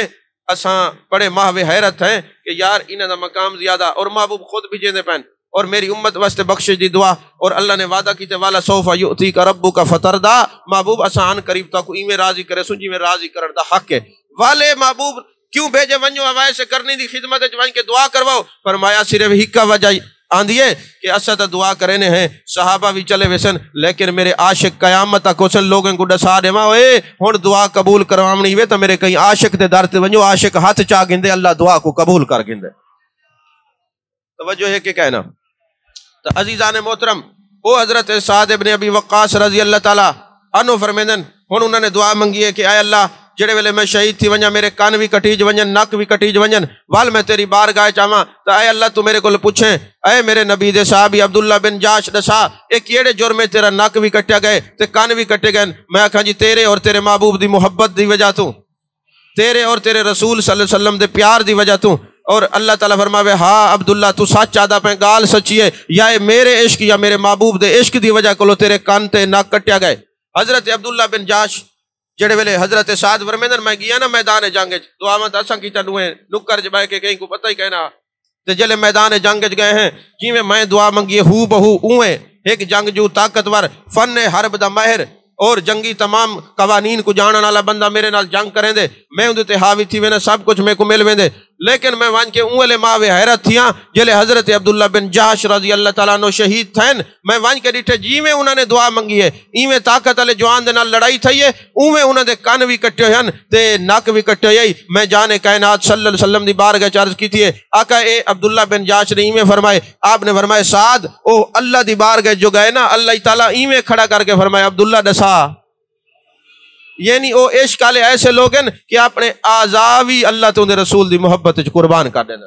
اساں بڑے محو حیرت ہیں کہ یار انہاں دا مقام زیادہ، اور محبوب خود بھی جیندے پین اور میری امت واسطے بخشش دی دعا، اور اللہ نے وعدہ کیتے والا سوف یؤتیک ربک فترضی، محبوب اسان قریب تک ایویں راضی کرے سن جی میں راضی کرن دا حق ہے۔ والے محبوب کیوں بھیجے ونجو اویس کرنی دی خدمت وچ ون کے دعا کرواؤ؟ فرمایا صرف ہکا وجہ آندھی ہے کہ اسا تا دعا کرنے ہیں صحابہ بھی چلے ویسن لیکن میرے عاشق قیامت تک کوسن لوگوں کو ڈسا دے اے ہن دعا قبول کروانی وے تو میرے کئی عاشق دے در تے ونجو عاشق ہاتھ چا گندے اللہ دعا کو قبول کر گندے توجہ ہے کہ کہنا تو عزیزان محترم وہ حضرت سعد ابن ابی وقاص رضی اللہ تعالیٰ عنہ فرمیندن ہن انہوں نے دعا منگی ہے کہ اے اللہ جڑے ویلے میں شہید تھی ونجا میرے کان بھی کٹیج ونجن نک بھی کٹیج ونجن وال میں تیری بارگاہ چاہواں تو اے اللہ تو میرے کو پوچھیں اے میرے نبی دے صحابی عبداللہ بن جاش دسا اے کیڑے جرمے تیرا نک بھی کٹیا گئے تے کان بھی کٹے گئے میں آکھاں جی تیرے اور تیرے محبوب دی محبت دی وجہ تو تیرے اور تیرے رسول صلی اللہ علیہ وسلم دے پیار دی وجہ تو اور اللہ تعالیٰ فرماوے ہاں عبداللہ تو سچ آدھا پہ گال سچی ہے یا میرے عشق یا میرے محبوب دے عشق دی وجہ کو تیرے کان تے ناک کٹیا گئے حضرت عبداللہ بن جاش جڑے ویلے حضرت سعد فرمیندن میں گیا نا میدان جنگ دعا میں اساں کیتا نویں نکر جبائے کہ کہیں کو پتہ ہی کہنا تے جلے میدان جنگ گئے ہیں جی میں دعا منگی ہو بہو اویں ایک جنگ جو طاقتور فن حرب دا ماہر اور جنگی تمام قوانین کو جانن والا بندہ میرے نال جنگ کریں دے میں اندے تے حاوی تھی وینا سب کچھ میں کو مل ویندے لیکن میں وان کے اولے ماوے حیرت تھیاں جلے حضرت عبداللہ بن جاش رضی اللہ تعالیٰ عنہ شہید تھین میں وان کے ڈٹھے جی میں انہوں نے دعا منگی ہے ایویں طاقت والے جوان دے نال لڑائی تھی ہے اوویں انہوں دے کان بھی کٹے ہوئے تے ناک بھی کٹے ہوئے میں جانے کائنات صلی اللہ علیہ وسلم دی بارگاہ عرض کی تھی آقا اے عبداللہ بن جاش نے ایویں فرمائے آپ نے فرمائے سعد او اللہ دی بارگاہ جو گئے نا اللہ تعالیٰ ایویں کھڑا کر کے فرمائے عبداللہ دسا یعنی وہ عشق والے ایسے لوگ ہیں کہ اپنے آزاوی اللہ تو رسول دی محبت قربان کر دیں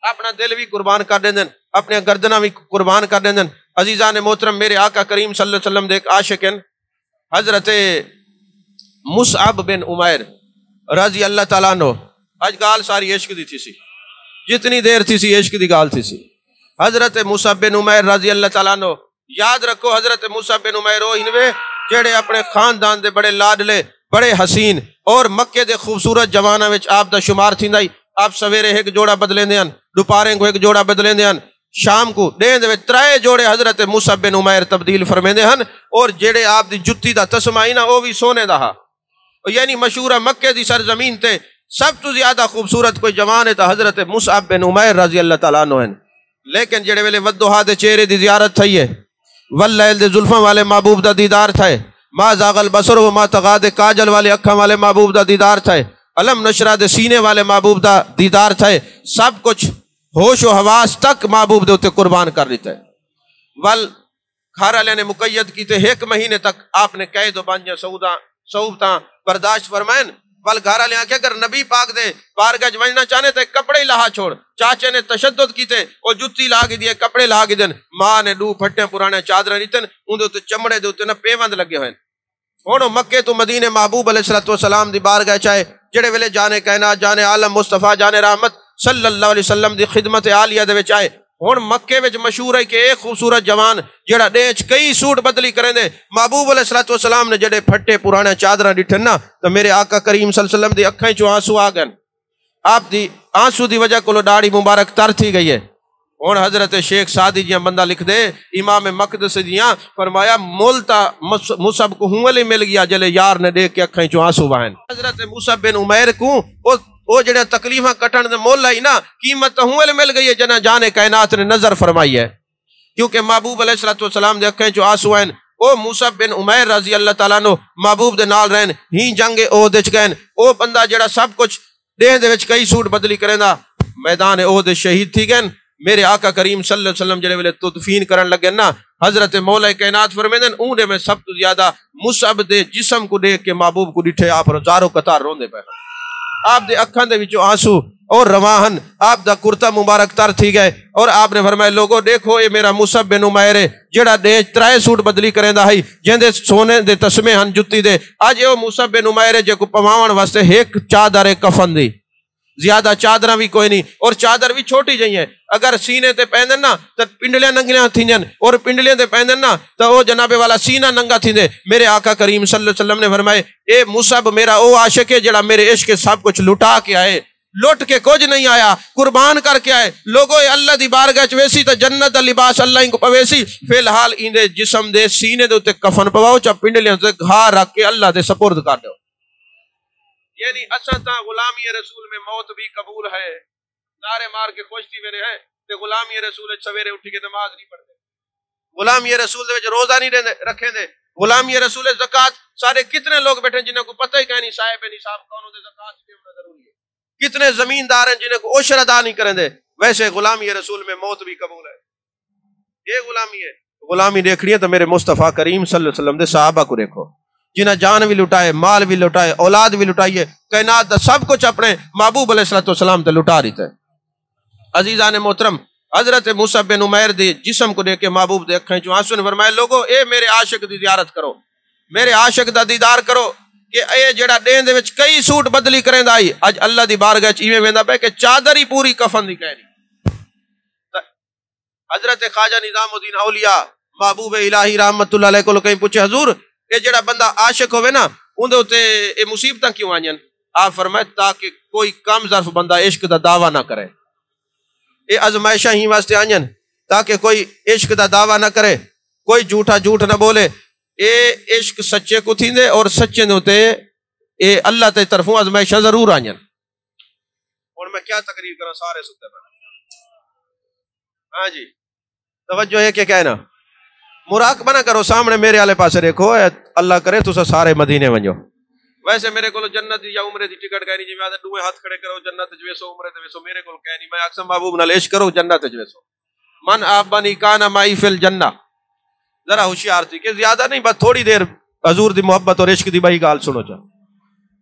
اپنا دل بھی قربان کر دیں اپنے گردنہ بھی قربان کر دیں عزیزان محترم میرے آقا کریم صلی اللہ علیہ وسلم دے ایک عاشق ہیں حضرت مصعب بن عمیر رضی اللہ تعالیٰ عنہ آج گال ساری عشق دی تھی سی جتنی دیر تھی سی عشق دی گال تھی سی حضرت مصعب بن عمیر رضی اللہ تعالیٰ عنہ یاد رکھو حضرت مصعب بن عمیر وہ انوے جڑے اپنے خاندان دے بڑے لاڈلے بڑے حسین اور مکے دے خوبصورت جوانہ وچ آپ دا شمار تھیندا ہی آپ سویرے ایک جوڑا بدلیں دیاں دوپہریں کو ایک جوڑا بدلیں دیاں شام کو دین دے وچ ترے جوڑے حضرت مصعب بن عمیر تبدیل فرمیندے ہن اور جڑے آپ دی جُتی دا تسمہ ہی نا وہ بھی سونے دا ہا یعنی مشہور مکے دی سرزمین تے سب تو زیادہ خوبصورت کوئی جوان ہے تا حضرت مصعب بن عمیر رضی اللہ تعالیٰ عنہ ہیں لیکن جڑے ویلے ودوہا دے چہرے دی زیارت تھی ہے واللیل دے زلفاں والے محبوب دا دیدار تھا ما زاغ البصر و ما طغى دے کاجل والے اکھاں والے محبوب دا دیدار تھا علم نشرہ دے سینے والے محبوب دا دیدار تھا سب کچھ ہوش و حواس تک محبوب دے اتے قربان کر لیتا ہے ول گھر والے نے مقید کیتے ایک مہینے تک آپ نے قید و بانجا صحبتاں برداشت فرمائن ول گھر والے آنکھیں اگر نبی پاک دے بارگاہ وجنا چاہنے تے کپڑے ہی لہا چھوڑ چاچے نے تشدد کیتے اور جُتی لا کے دیے کپڑے لا کے دن ماں نے دو پھٹے پرانے چادر دیتن اون دے چمڑے دے اوتے نہ پیوند لگے ہوئے ہن مکے تو مدینے محبوب علیہ الصلوۃ والسلام دی بارگاہ چاہے جڑے ویلے جانے کائنات جانے عالم مصطفیٰ جانے رحمت صلی اللہ علیہ وسلم دی خدمت عالیہ دے وچ آئے ہن مکے وچ مشہور ہے کہ ایک خوبصورت جوان جڑا ڈیچ کئی سوٹ بدلی کریں دے محبوب علیہ الصلوۃ والسلام نے جڑے پھٹے پرانے چادر ڈٹھن نا تو میرے آقا کریم صلی اللہ علیہ وسلم دی اکھاں چوں آنسو آ گئے آپ دی آنسو دی وجہ کو داڑھی مبارک تر تھی گئی ہے ہن حضرت شیخ سعدی جیاں بندہ لکھ دے امام مقدس جیاں فرمایا مولتا مصعب کو ہوں علی مل گیا جلے یار نے دیکھ کے اکھیں چوں آنسو بہن حضرت مصعب بن عمیر کو وہ جڑے تکلیفاں کٹن دے مول لائی نا قیمت ہوں علی مل گئی ہے جنہ جانے کائنات نے نظر فرمائی ہے کیونکہ محبوب علیہ الصلوۃ والسلام دے اکھیں چوں آنسو ہیں او مصعب بن عمیر رضی اللہ تعالیٰ عنہ محبوب دے نال رہن ہی جنگ احد وچ گئے او بندہ جڑا سب کچھ دیہ دے وچ کئی سوٹ بدلی کریندا میدان احد شہید تھی گئے میرے آقا کریم صلی اللہ علیہ وسلم جڑے ویلے تدفین کرن لگے نا حضرت مولا کائنات فرمیندن اونڈے میں سب تو زیادہ مصعب دے جسم کو دیکھ کے محبوب کو ڈٹھے آپ زارو قطار روندے پے آپ دے اکھاں دے وچوں آنسو اور رواہن آپ دا کرتا مبارک تر تھی گئے اور آپ نے فرمایا لوگو دیکھو اے میرا مصعب بن عمیر ہے جڑا دے ترائے سوٹ بدلی کریندا ہے جیندے سونے دے تسمے ہن جُتی دے اج اے مصعب بن عمیر ہے جے کو پواون واسطے ایک چادر کفن دی زیادہ چادراں بھی کوئی نہیں اور چادر بھی چھوٹی جئی ہیں اگر سینے تے پہندن نا تو پنڈلیاں ننگیاں تھینجن اور پنڈلیاں تے پہندن نا تو او جناب والا سینہ ننگا تھیندے میرے آقا کریم صلی اللہ علیہ وسلم نے فرمائے اے مصعب میرا او عاشق ہے جڑا میرے عشق کے سب کچھ لٹا کے آئے لٹ کے کچھ نہیں آیا قربان کر کے آئے لوگو اللہ دی بارگاہ چ ویسی تے جنت دا لباس اللہ ان کو پویسی فی الحال ایندے جسم دے سینے دے تے کفن پواؤ چا پنڈلیاں تے گھا رکھ کے اللہ دے سپرد کر دو یعنی اساں تا غلامی رسول میں موت بھی قبول ہے نعرے مار کے خوش تھی میرے ہیں تے غلامی رسول سویرے اٹھ کے نماز نہیں پڑھتے، غلامی رسول دے وچ روزہ نہیں رکھے دے، غلامی رسول زکات سارے کتنے لوگ بیٹھے جنہیں کو پتہ ہی کہ نہیں صاحب نصاب کون ہوتے، زکات دینا ضروری ہے، کتنے زمیندار ہیں جنہیں کو عشر ادا نہیں کریں دے، ویسے غلامی رسول میں موت بھی قبول ہے، یہ غلامی ہے۔ غلامی دیکھنی ہے تو میرے مصطفیٰ کریم صلی اللہ علیہ وسلم دے صحابہ کو دیکھو، جنہیں جان بھی لٹائے، مال بھی لٹائے، اولاد بھی لٹائیے، کائنات دا سب کچھ اپنے محبوب علیہ السلام تے لٹا دیتا ہے۔ عزیزان محترم، حضرت مصعب بن عمیر دی جسم کو دیکھ کے محبوب دے اکھیں چوں آنسو نے فرمایا، لوگو اے میرے عاشق دی زیارت کرو، میرے عاشق دا دیدار کرو، کہ اے جڑا دین دے وچ کئی سوٹ بدلی کریں دا آئی، اج اللہ دی بارگاہ چ ایویں ویندا پے کہ چادر ہی پوری کفن دی کہنی۔ حضرت خواجہ نظام الدین اولیاء محبوب الہی رحمت اللہ علیہ کو کہیں پوچھے، حضور اے جڑا بندہ عاشق ہوئے نا اندے اوتے اے مصیبتاں کیوں آئیں؟ آپ فرمائے تاکہ کوئی کم ظرف بندہ عشق دا دعویٰ نہ کرے، اے ازمائشاں ہی واسطے آئیں تاکہ کوئی عشق دا دعویٰ نہ کرے، کوئی جھوٹا جھوٹ نہ بولے، اے عشق سچے کو تھی دے اور سچے نے ہوتے اے اللہ تے طرفوں ازمائشاں ضرور آئیں۔ اور میں کیا تقریر کروں، سارے ستے پر ہاں جی توجہ ہے کہ کہنا مراقبہ نہ کرو، سامنے میرے والے پاسے دیکھو، اللہ کرے تو سارے مدینے ونجو۔ ویسے میرے کو جنت یا عمرے دی ٹکٹ کہنی جی میں دوے ہاتھ کھڑے کرو جنت ویسو عمرے تے ویسو، میرے کو کہنی میں اکثر محبوب نال عشق کرو جنت ویسو، من آبانی کانا مائی فی الجنہ۔ ذرا ہوشیار تھی کہ زیادہ نہیں، بس تھوڑی دیر حضور دی محبت اور عشق دی بھائی گال سنو چاہ۔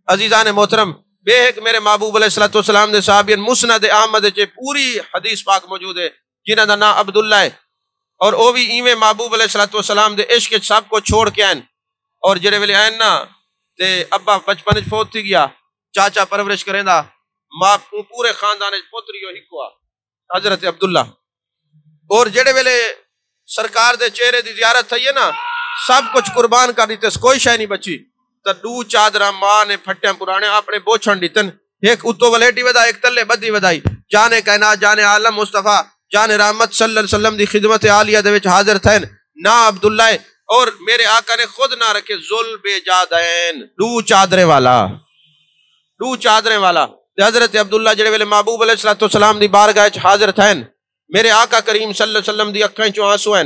عزیزان محترم، بے ایک میرے محبوب علیہ السلام دے صحابین مسند احمد چے پوری حدیث پاک موجود ہے، جنہ دا نام عبداللہ ہے، اور وہ بھی ایویں محبوب علیہ السلام دے عشق سب کو چھوڑ کے آئیں، اور جڑے ویلے آئیں نا تے ابا بچپن فوت تھی گیا، چاچا پرورش کریں دا، ماں پورے خاندان پوتری ہو ہکوا حضرت عبداللہ، اور جڑے ویلے سرکار دے چہرے دی زیارت تھی ہے نا سب کچھ قربان کر دیتے، کوئی شے نہیں بچی، تو دو چادرہ ماں نے پھٹیاں پرانے اپنے بوچھن دیتن، ایک اتو ولیٹی ودا ایک تلے بدی ودائی، جانے کائنات جانے عالم مصطفیٰ جان رحمت صلی اللہ علیہ وسلم دی خدمت عالیہ دے وچ حاضر تھے نا عبداللہ، اور میرے آقا نے خود نہ رکھے ذل جادین، دو چادرے والا حضرت عبداللہ جڑے ویلے محبوب علیہ السلام دی بارگاہ وچ حاضر تھے، میرے آقا کریم صلی اللہ علیہ وسلم دی اکھیں چوں آنسو ہیں،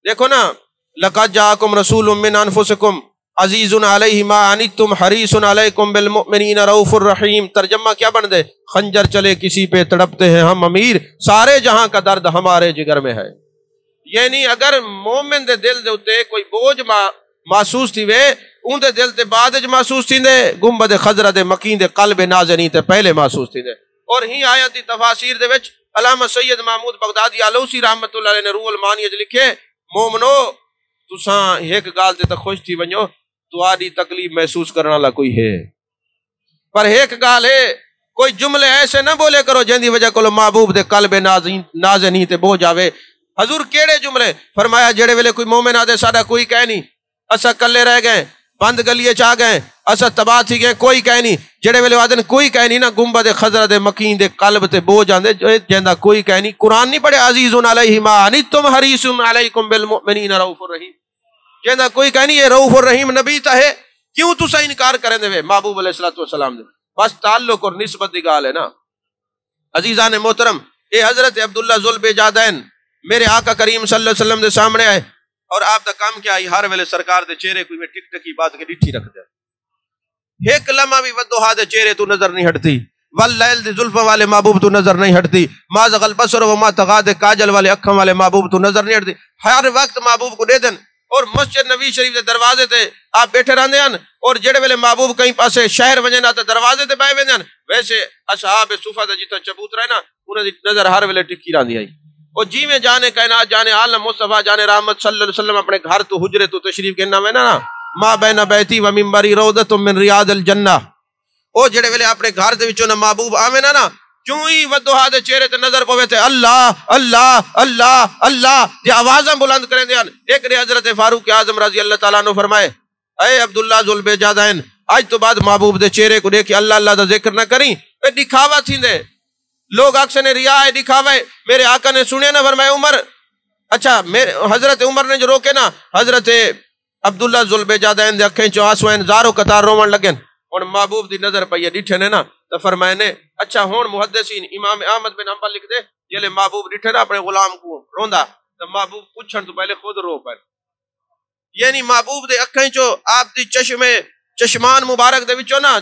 دیکھو نا لقد جاءکم رسول من انفسکم عزیز علیہ ما عنتم حریص علیکم بالمؤمنین رؤوف الرحیم۔ ترجمہ کیا بن دے؟ خنجر چلے کسی پہ تڑپتے ہیں ہم امیر، سارے جہاں کا درد ہمارے جگر میں ہے۔ یعنی اگر مومن دے دل دے اتے کوئی بوجھ محسوس تھی وے، ان دے دل تے بعد محسوس تھی دے، گنبد خضرہ دے مکین دے قلب نازنی تے پہلے محسوس تھی دے۔ اور ہی آیت دی تفاسیر دے وچ علامہ سید محمود بغدادی آلوسی رحمت اللہ علیہ نے روح المانی اج لکھے، مومنو تساں ایک گال تے خوش تھی ونجو تہاڈی تکلیف محسوس کرنے والا کوئی ہے، پر ایک گال ہے کوئی جملے ایسے نہ بولے کرو جن دی وجہ کو محبوب دے قلب نازنی تے بوجھ آوے۔ حضور کیڑے جملے فرمایا؟ جڑے ویلے کوئی مومن آدے ساڈا کوئی کہہ نہیں، اسا کلے رہ گئے، بند گلیے چاہ گئے، اسا تباہ تھی گئے، کوئی کہہ نہیں، جڑے ویلے آدن کوئی کہہ نہیں نا گنبد خضرہ دے مکین دے قلب تے بوجھ آندے جیندا کوئی کہہ نہیں۔ قرآن نہیں پڑھے عزیز علیہ ما عنتم حریص علیکم بالمؤمنین رؤوف الرحیم، جیندا کوئی کہہ نہیں، یہ رؤوف الرحیم نبی تا ہے، کیوں تسا انکار کریں دے محبوب علیہ السلام دے؟ بس تعلق اور نسبت دی گال ہے نا۔ عزیزان محترم، اے حضرت عبداللہ ذوالبجادین میرے آقا کریم صلی اللہ علیہ وسلم دے سامنے آئے، اور آپ دا کام کیا آئی ہر ویلے سرکار دے چہرے کوئی میں ٹک ٹکی بات کے ڈٹھی رکھ دے، ایک لمحہ بھی ودوہا دے چہرے تو نظر نہیں ہٹتی، واللیل دے زلفوں والے محبوب تو نظر نہیں ہٹتی، ما زغ البصر وما طغیٰ دے کاجل والے اکھوں والے محبوب تو نظر نہیں ہٹتی، ہر وقت محبوب کو دے دن۔ اور مسجد نبی شریف دے دروازے تے آپ بیٹھے رہندے ہیں، اور جڑے ویلے محبوب کہیں پاسے شہر ونجے نا تے دروازے تے بیٹھے ہوندے ہیں، ویسے اصحاب صفہ دا جتنا چبوت رہے نا انہاں دی نظر ہر ویلے ٹکی رہندی آئی۔ اور جی میں جانے کائنات جانے عالم مصطفیٰ جانے رحمت صلی اللہ علیہ وسلم اپنے گھر تو حجرے تو تشریف گھننا میں نا ما بین بیتی و منبری روضۃ من ریاض الجنہ، او جڑے ویلے اپنے گھر دے وچوں نا محبوب آویں نا کیوں ہی ودوہا دے چہرے تے نظر پوے تے اللہ اللہ اللہ اللہ دی آوازاں بلند کریں دے۔ ایک نے حضرت فاروق اعظم رضی اللہ تعالیٰ عنہ فرمائے، اے عبداللہ ذوالبجادین آج تو بعد محبوب دے چہرے کو دیکھ کے اللہ اللہ دا ذکر نہ کریں، اے دکھاوا تھی دے، لوگ اکثر نے ریا ہے دکھاوا ہے۔ میرے آقا نے سنے نا فرمائے عمر، اچھا حضرت عمر نے جو روکے نا حضرت عبداللہ ذوالبجادین دے اکھیں چوں آنسو ہیں زارو قطار رومن لگن، اور محبوب دی نظر پہ یہ ڈٹھے نے نا تو فرمائے نے اچھا ہون محدثین امام احمد بن حنبل لکھ دے جلے محبوب ڈٹھے نا اپنے غلام کو روندا تو محبوب پوچھن تو پہلے خود رو پے، یعنی محبوب دے اکھیں چو آپ دی چشمان مبارک دے وچوں نا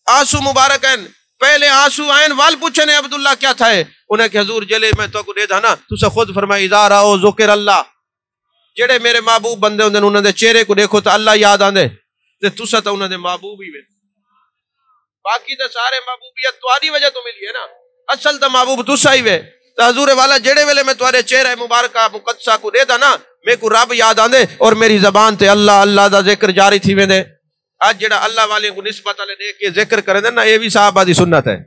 آنسو مبارک ہیں، پہلے آنسو آئین وال پوچھنے عبداللہ کیا تھا ہے انہیں کہ حضور جلے میں تو کو دے تھا نا تسا خود فرمائی اذا راؤ ذکر اللہ، جڑے میرے محبوب بندے ہوندے انہوں دے چہرے کو دیکھو تو اللہ یاد آندے تے تسا تو انہوں دے محبوب ہی وے، باقی تو سارے محبوبیت تہاڈی وجہ تو ملی ہے نا، اصل تو محبوب تسا ہی وے، تو حضور والا جڑے ویلے میں تہاڈے چہرے مبارکہ مقدسہ کو دے دا نا میں کو رب یاد آندے اور میری زبان تے اللہ اللہ دا ذکر جاری تھی ویندے۔ آج جڑا اللہ والے کو نسبت والے دے کے ذکر کریں دے نا یہ بھی صحابہ دی سنت ہے۔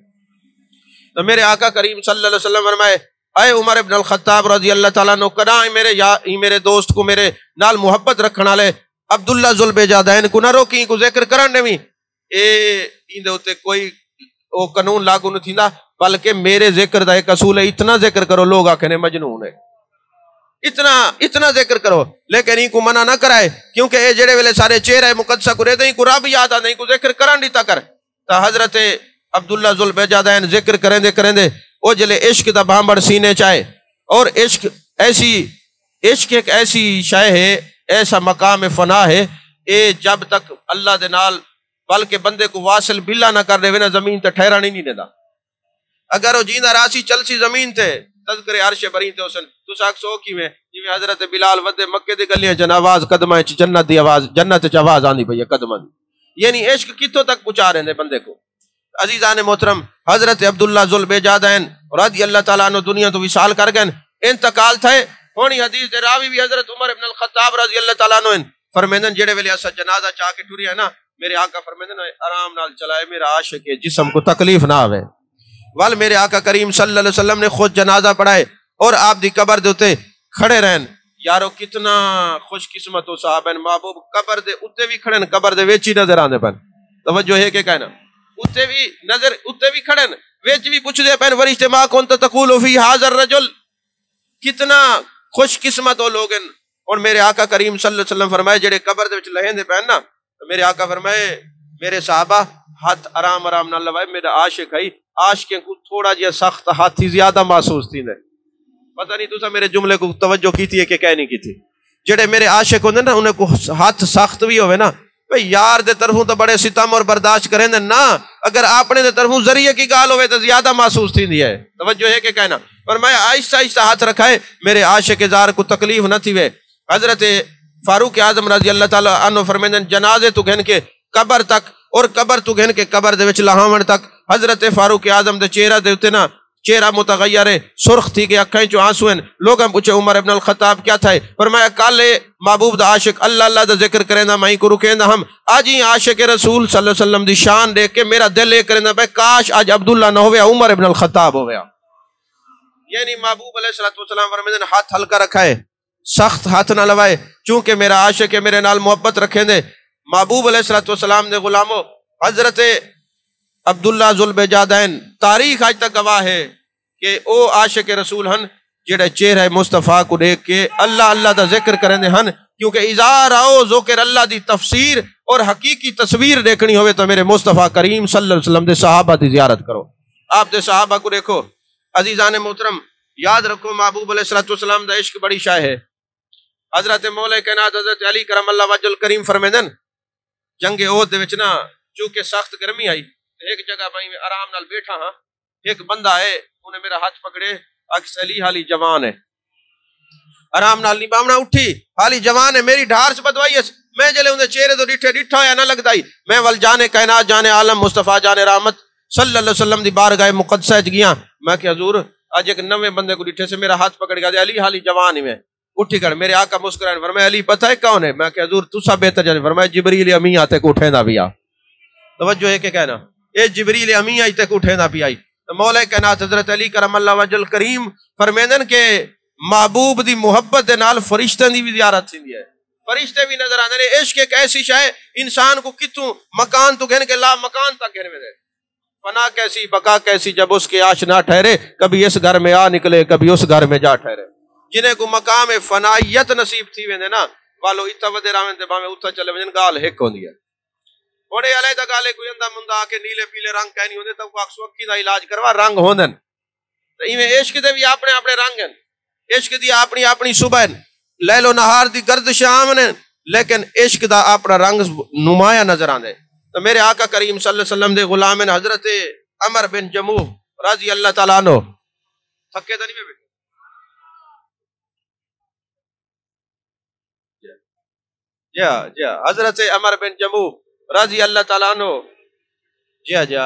تو میرے آقا کریم صلی اللہ علیہ وسلم فرمائے اے عمر ابن الخطاب رضی اللہ تعالیٰ عنہ کنا میرے دوست کو میرے نال محبت رکھنا لے عبداللہ ذوالبجادین کو نہ روکی کو ذکر کرن دے ایندے ہوتے کوئی وہ قانون لاگو نہ تھیندا بلکہ میرے ذکر دا ایک اصول ہے اتنا ذکر کرو لوگ آکھنے مجنون ہے، اتنا ذکر کرو لیکن ان کو منع نہ کرائے کیونکہ اے جڑے ویلے سارے چہرے مقدسہ کو رہتے ہیں کو رب یاد آتا ہے کو ذکر کرن دیتا کر تا حضرت عبداللہ ذوالبجادین ذکر کریں دے او جلے عشق دا بھامبڑ سینے چاہے اور عشق ایک ایسی شے ہے ایسا مقام فنا ہے اے جب تک اللہ دے نال بلکہ بندے کو واصل بلا نہ کر دے نا زمین تے ٹھہرا نہیں دیتا، اگر وہ جیندہ راسی چلسی زمین تے تذکر عرش برین تے حسن تو ساک سو کی میں جی میں حضرت بلال ودے مکے دے گلیاں جن آواز قدمہ جنت دی آواز جنت چ آواز آندی پئی قدمہ دی، یعنی عشق کتوں تک پہنچا رہے ہیں بندے کو۔ عزیزان محترم حضرت عبداللہ ذوالبجادین رضی اللہ تعالیٰ عنہ دنیا تو وصال کر گئے، انتقال تھے ہونی حدیث دے راوی بھی حضرت عمر ابن الخطاب رضی اللہ تعالیٰ عنہ فرمیندن جڑے ویلے اسا جنازہ چاہ کے ٹری ہے نا میرے آقا فرمیندن آرام نال چلائے میرا عاشق ہے جسم کو تکلیف نہ آوے، وال میرے آقا کریم صلی اللہ علیہ وسلم نے خود جنازہ پڑھائے اور آپ دی قبر دے اتے کھڑے رہن، یارو کتنا خوش قسمت ہو صحابہ محبوب قبر دے اتے بھی کھڑن قبر دے ویچی نظر آنے پن، توجہ ہے کہ کہنا اتے بھی کھڑن ویچ بھی پوچھ دے پن ورشتے ما کونت تقول فی حاضر الرجل، کتنا خوش قسمت ہو لوگن۔ اور میرے آقا کریم صلی اللہ علیہ وسلم فرمائے جڑے قبر دے وچ لہن دے پن نا میرے آقا فرمائے میرے صحابہ ہاتھ آرام آرام نہ لوائے میرا عاشق ہے، عاشق کو تھوڑا جہا سخت ہاتھ ہی زیادہ محسوس تھی، پتہ نہیں تسا میرے جملے کو توجہ کی تھی ہے کہ کہہ نہیں کی تھی، جڑے میرے عاشق ہوندے نا انہیں کو ہاتھ سخت بھی ہوئے نا بھئی یار دے طرفوں تو بڑے ستم اور برداشت کریں نا، اگر اپنے دے طرفوں ذریعے کی گال ہوئے تو زیادہ محسوس تھی ہے، توجہ ہے کہ کہنا فرمایا آہستہ آہستہ ہاتھ رکھائے میرے عاشق زار کو تکلیف نہ تھی وے۔ حضرت فاروق اعظم رضی اللہ تعالیٰ عنہ فرمیندن جنازے تو گھن کے قبر تک اور قبر تو گھن کے قبر دے وچ لہاون تک حضرت فاروق اعظم دے چہرہ دے اتے نا چہرہ متغیر ہے سرخ تھی کہ اکھیں چو آنسو ہیں، لوگاں پوچھے عمر ابن الخطاب کیا تھا ہے، فرمایا کالے محبوب دا عاشق اللہ اللہ دا ذکر کریں دا مائیں کو رکیں دا ہم آج ہی عاشق رسول صلی اللہ علیہ وسلم دی شان دیکھ کے میرا دل لے کریں دا بھائی کاش آج عبداللہ نہ ہویا عمر ابن الخطاب ہویا، یعنی محبوب علیہ السلام فرمیدن ہاتھ ہلکا رکھا ہے سخت ہاتھ نہ لوائے چونکہ میرا عاشق ہے میرے نال محبت رکھیں دے۔ محبوب علیہ السلام دے غلاموں حضرت عبداللہ ذوالبجادین تاریخ آج تک گواہ ہے کہ او عاشق رسول ہن جڑے چہرہ مصطفیٰ کو دیکھ کے اللہ اللہ دا ذکر کریں دے ہن، کیونکہ اذا راؤ ذکر اللہ دی تفسیر اور حقیقی تصویر دیکھنی ہوئے تو میرے مصطفیٰ کریم صلی اللہ علیہ وسلم دے صحابہ دی زیارت کرو، آپ دے صحابہ کو دیکھو۔ عزیزان محترم یاد رکھو محبوب علیہ السلام دا عشق بڑی شاہ ہے۔ حضرت مولا کائنات حضرت علی کرم اللہ وجہ الکریم فرمیدن جنگ احد دے وچ نا چونکہ سخت گرمی آئی ایک جگہ بھائی میں آرام نال بیٹھا ہاں، ایک بندہ ہے انہیں میرا ہاتھ پکڑے اکس علی حالی جوان ہے، آرام نال نہیں بامنا اٹھی حالی جوان ہے میری ڈھار سے بدوائی ہے، میں جلے انہیں چہرے تو ڈٹھا ہویا نہ لگدائی، میں ول جانے کائنات جانے عالم مصطفیٰ جانے رحمت صلی اللہ علیہ وسلم دی بارگاہ مقدسہ گیا، میں کہ حضور آج ایک نوے بندے کو ڈٹھے سے میرا ہاتھ پکڑ گیا دے علی حالی جوان ہی میں اٹھی کر میرے آقا مسکرائے فرمایا علی پتہ ہے کون ہے، میں کہ حضور تسا بہتر جانے، فرمایا جبریل امی آتے کو اٹھے نہ بھی آ، توجہ ہے کہ کہنا اے جبریل امی آئی تے کو اٹھے نہ بھی آئی۔ مولا کائنات حضرت علی کرم اللہ وجہ الکریم فرمیندن کہ محبوب دی محبت دے نال فرشتوں دی بھی زیارت تھیندی ہے، فرشتے بھی نظر آندے نے، عشق ایک ایسی شے انسان کو کتوں مکان تو گھن کے لا مکان تک گھن میں دے، فنا کیسی بقا کیسی جب اس کے آشنا ٹھہرے، کبھی اس گھر میں آ نکلے کبھی اس گھر میں جا ٹھہرے، جنہیں کو مقام فنائیت نصیب تھی ویندے نا والو اتھا ودے راویں تے باویں اتھا چلے وجن گال ہک ہوندی ہے۔ ہونے علیحدہ گالے کوئی اندہ مندہ آ کے نیلے پیلے رنگ کہنی ہوندے تو کو اکسو اکی دا علاج کروا رنگ ہوندن تو ایویں عشق دے بھی اپنے اپنے رنگ ہیں عشق دی اپنی اپنی صبح لیل و نہار دی گردش عام نے لیکن عشق دا اپنا رنگ نمایاں نظر آندے تو میرے آقا کریم صلی اللہ علیہ وسلم دے غلام حضرت عمر بن جموح رضی اللہ تعالیٰ عنہ تھکے تو نہیں بیٹھے جی حضرت عمر بن جموح رضی اللہ تعالیٰ عنہ جی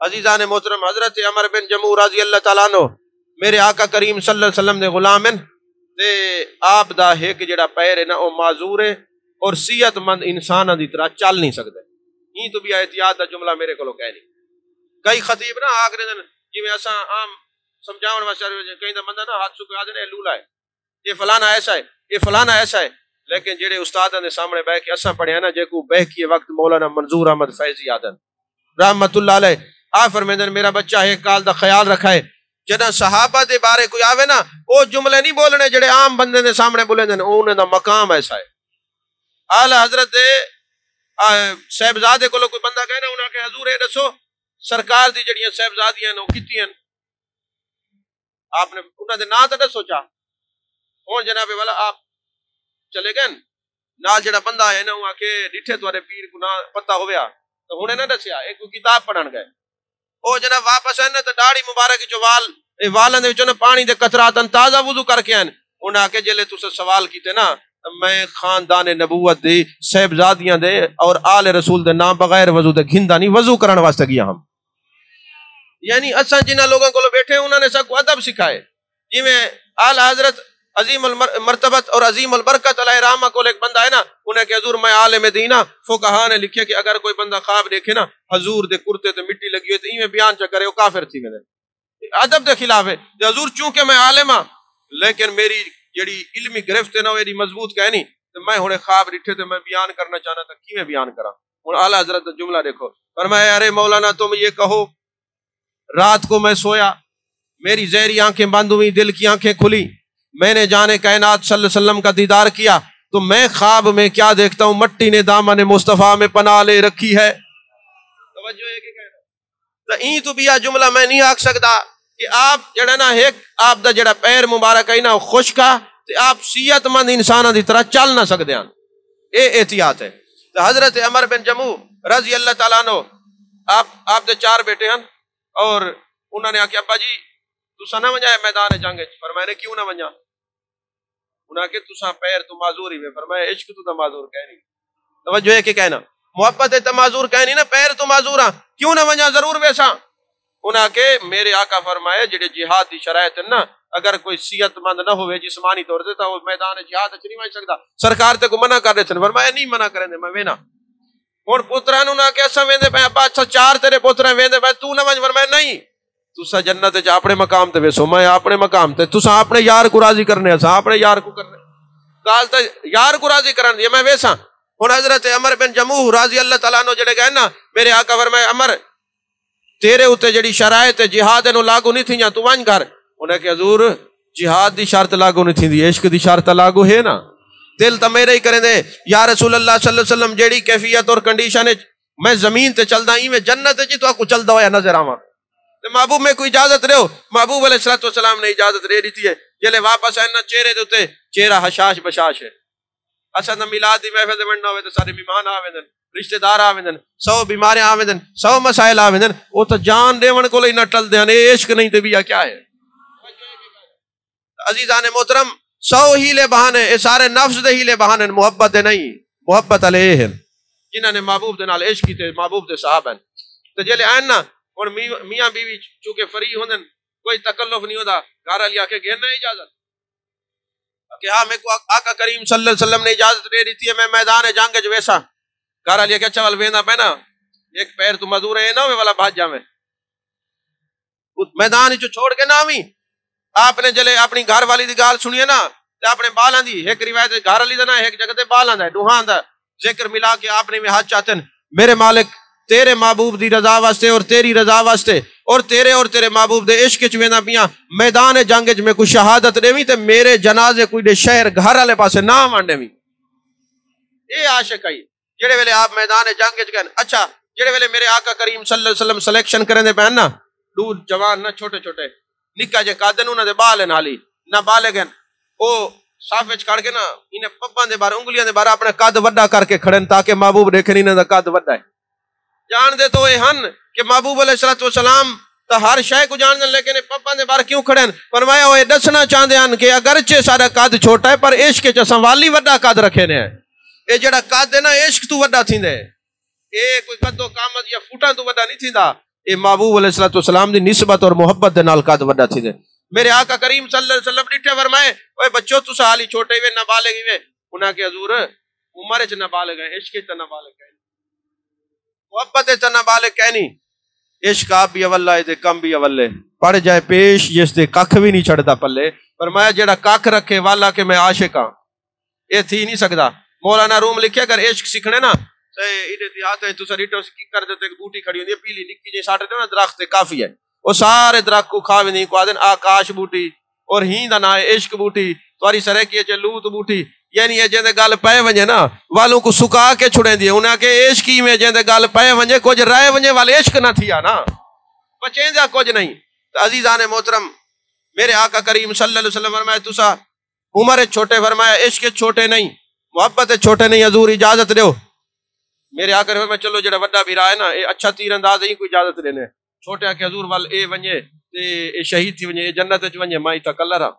عزیزان محترم حضرت عمر بن جموح رضی اللہ تعالیٰ عنہ میرے آقا کریم صلی اللہ علیہ وسلم دے غلام ہیں تے آپ دا ایک جڑا پیر ہے نا وہ معذور ہے اور صحت مند انسان دی طرح چل نہیں سکتے ہی تو بھی احتیاط دا جملہ میرے کو کہہ نہیں کئی خطیب نا آخر دن جی میں ایسا عام سمجھاؤں واسطے کہیں دا بندہ نا ہاتھ سکے آدھے لولا ہے یہ فلانا ایسا ہے یہ فلانا ایسا ہے لیکن جڑے استاداں دے سامنے بیٹھ کے اساں پڑھیا نا جے کو بیٹھ کے وقت مولانا منظور احمد فیضی آدن رحمت اللہ علیہ آ فرمیندن میرا بچہ ایک کال دا خیال رکھا ہے جنا صحابہ دے بارے کوئی آوے نا وہ جملے نہیں بولنے جڑے عام بندے دے سامنے بولے دن انہاں دا مقام ایسا ہے اعلی حضرت صاحبزادے کو کوئی بندہ کہنا انہاں کہ حضور اے دسو سرکار دی جڑیاں صاحبزادیاں نو کیتیاں آپ نے انہاں دے نام تے سوچا ہن جناب والا آپ چلے گئے نال جڑا بندہ ہے نا وہ کہ ڈٹھے تواڈے پیر کو نہ پتہ ہویا تو ہنے نہ دسیا ایک کتاب پڑھن گئے او جناب واپس آئے تو داڑھی مبارک جو والن دے وچوں پانی دے قطرات تازہ وضو کر کے آئے انہاں کہ جلے تساں سوال کیتے نا میں خاندان نبوت دی صاحبزادیاں دے اور آل رسول دے نام بغیر وضو دے گھندا نہیں وضو کرن واسطے گیا ہم یعنی اساں جنہاں لوگوں کو بیٹھے انہوں نے سب کو ادب سکھائے جی میں آل حضرت عظیم المرتبت اور عظیم البرکت علیہ رحمہ کو ایک بندہ ہے نا انہیں کہ حضور میں عالم دینہ فقہا نے لکھے کہ اگر کوئی بندہ خواب دیکھے نا حضور دے کرتے تے مٹی لگی ہوئی تو ایویں بیان چا کرے وہ کافر تھی میں ادب دے خلاف ہے حضور چونکہ میں عالم ہاں لیکن میری جڑی علمی گرفت ہے نا وہ مضبوط کہنی تو میں ہنے خواب ڈٹھے تو میں بیان کرنا چاہنا تھا کیویں بیان کراں ہن اعلی حضرت جملہ دیکھو فرمایا ارے مولانا تم یہ کہو رات کو میں سویا میری زہری آنکھیں بند ہوئی دل کی آنکھیں کھلی میں نے جانے کائنات صلی اللہ علیہ وسلم کا دیدار کیا تو میں خواب میں کیا دیکھتا ہوں مٹی نے دامن مصطفیٰ میں پناہ لے رکھی ہے توجہ ہے کہ کہنا تو این تو بیا جملہ میں نہیں آکھ سکتا کہ آپ جڑا نا ایک آپ دا جڑا پیر مبارک ہے نا خشکا تو آپ صحت مند انسانوں دی طرح چل نہ سکتے ہیں اے احتیاط ہے تو حضرت عمر بن جموح رضی اللہ تعالیٰ عنہ آپ دے 4 بیٹے ہیں اور انہوں نے آکھیا ابا جی تسا نہ ونجا میدان جنگ فرمایا نے کیوں نہ ونجا انہاں کہ تسا پیر تو معذور ہی فرمایا عشق تو معذور کہنی توجہ ہے کہ کہنا محبت ہے تو معذور کہنی نا پیر تو معذور ہاں کیوں نہ ونجا ضرور ویسا انہاں کہ میرے آقا فرمائے جڑے جہاد دی شرائط نا اگر کوئی صحت مند نہ ہوئے جسمانی طور سے تو وہ میدان جہاد اچ نہیں ون سکدا سرکار تے کو منع کر دے سن فرمایا نہیں منع کریں دے میں وینا ہن پتراں نوں نہ کہ اساں ویندے پے ابا اچھا 4 تیرے پتراں ویندے پے تو نہ ونج فرمایا نہیں تسا جنت وچ اپنے مقام تے ویسو میں اپنے مقام تے تسا اپنے یار کو راضی کرنے اساں اپنے یار کو کرنے گال تے یار کو راضی کرن دی میں ویسا ہن حضرت عمر بن جموح رضی اللہ تعالیٰ عنہ جڑے گئے نا میرے آقا فرمائے عمر تیرے اوتے جڑی شرائط جہاد نو لاگو نہیں تھیاں تو ون گھر انہیں کہ حضور جہاد دی شرط لاگو نہیں تھیندی عشق دی شرط لاگو ہے نا دل تے میرے ہی کریں دے یا رسول اللہ صلی اللہ علیہ وسلم جڑی کیفیت اور کنڈیشن میں زمین تے چلدا ایویں جنت وچ تو کو چلدا ہویا نظر آواں تے محبوب میں کوئی اجازت رہو محبوب علیہ الصلوۃ والسلام نے اجازت دے دی ہے جلے واپس آئے نا چہرے دے اوتے چہرہ حشاش بشاش ہے اساں دا میلاد دی محفل تے ونڈنا ہوے تے سارے مہمان آویں رشتہ دار آویں 100 بیماریاں آویں 100 مسائل آویں او تے جان دیون کول ہی نہ ٹل دیاں اے عشق نہیں تے بیا کیا ہے عزیزان محترم 100 ہیلے بہانے اے سارے نفس دے ہیلے بہانے محبت دے نہیں محبت علیہ ہے جنہاں نے محبوب دے نال عشق کیتے محبوب دے صحابہ تے جلے آئے نا اور میاں بیوی چونکہ فری ہوندن کوئی تکلف نہیں ہوتا گھر والی آکے گھر نہ اجازت کہ ہاں میں کو آقا کریم صلی اللہ علیہ وسلم نے اجازت دے دی تھی میں میدان جنگ جو ویسا گھر والی اچھا وال ویندا پے نا ایک پیر تو مزدور ہے نا والا بھاج جاویں میدان جو چھوڑ کے نہ آویں آپ نے جلے اپنی گھر والی دی گال سنیے نا تے اپنے بالاں دی ایک روایت گھر والی دا نا ایک جگہ تے بالاں دا دوہاں دا ذکر ملا کے آپ نے ہاتھ چاہتے ہیں میرے مالک تیرے محبوب دی رضا واسطے اور تیری رضا واسطے اور تیرے محبوب دے عشق وچ ویندا پیاں میدان جنگ وچ میں کوئی شہادت دیویں تے میرے جنازے کوئی دے شہر گھر والے پاسے نہ وانڈے ویں اے عاشق ہے جڑے ویلے آپ میدان جنگ وچ گئے اچھا جڑے ویلے میرے آقا کریم صلی اللہ علیہ وسلم سلیکشن کریں دے پہن نا دو جوان نہ چھوٹے چھوٹے نکا جے قادن انہاں دے بال ہیں حالی نہ بالغ ہیں او صاف وچ کھڑ کے نا انہیں پپاں دے بار انگلیاں دے بار اپنے قد وڈا کر کے کھڑن تاکہ محبوب دیکھن انہاں دا قد وڈا ہے جان دے تو اے ہن کہ محبوب علیہ الصلوۃ والسلام تا ہر شے کو جان دے لیکن پپاں دے بار کیوں کھڑن فرمایا او دسنا چاہندے ہن کہ اگرچہ سارا قد چھوٹا ہے پر عشق وچ اساں والی وڈا قد رکھے نے اے جڑا قد ہے نا عشق تو وڈا تھیندا ہے اے کوئی قدو قامت یا فوٹاں تو وڈا نہیں تھیندا اے محبوب علیہ الصلوۃ والسلام دی نسبت اور محبت دے نال قد وڈا تھیندا میرے آقا کریم صلی اللہ علیہ وسلم ڈٹھے فرمائے اوے بچو تسا حالی چھوٹے وے نابالغ وے انہاں کے حضور عمر وچ نابالغ ہیں عشق وچ نابالغ ہیں محبت وچ نابالغ ہے نہیں عشق آپ بھی اول ہے تے کم بھی اول ہے پڑ جائے پیش جس دے ککھ بھی نہیں چھڑدا پلے فرمایا جڑا ککھ رکھے والا کہ میں عاشق ہاں اے تھی نہیں سکدا مولانا روم لکھیا کر عشق سیکھنے نا تے ایڈے دیہات ہے تسا ریٹو کی کر دے تے بوٹی کھڑی ہوندی ہے پیلی نکی جی ساٹے نا درخت کافی ہے وہ سارے درخت کو کھاوے نہیں کو آدن آکاش بوٹی اور ہی دا نا عشق بوٹی تواری سرے کیے چے لوت بوٹی یعنی یہ جیندے گال پائے ونجے نا والوں کو سکا کے چھڑیں دیئے انہاں کے عشقی میں جیندے گال پائے ونجے کچھ رائے ونجے والے عشق نہ تھیا نا بچیں دیا کچھ نہیں تو عزیزان محترم میرے آقا کریم صلی اللہ علیہ وسلم فرمائے تسا عمر چھوٹے فرمایا عشق چھوٹے نہیں محبت چھوٹے نہیں حضور اجازت دیو میرے آقا نے فرمایا چلو جڑا وڈا بھی رہا ہے نا اے اچھا تیر انداز ہی کوئی اجازت دینے چھوٹے آکے حضور وال اے ونجے تے اے شہید تھی ونجے اے جنت وچ ونجے مائی تا کلر ہاں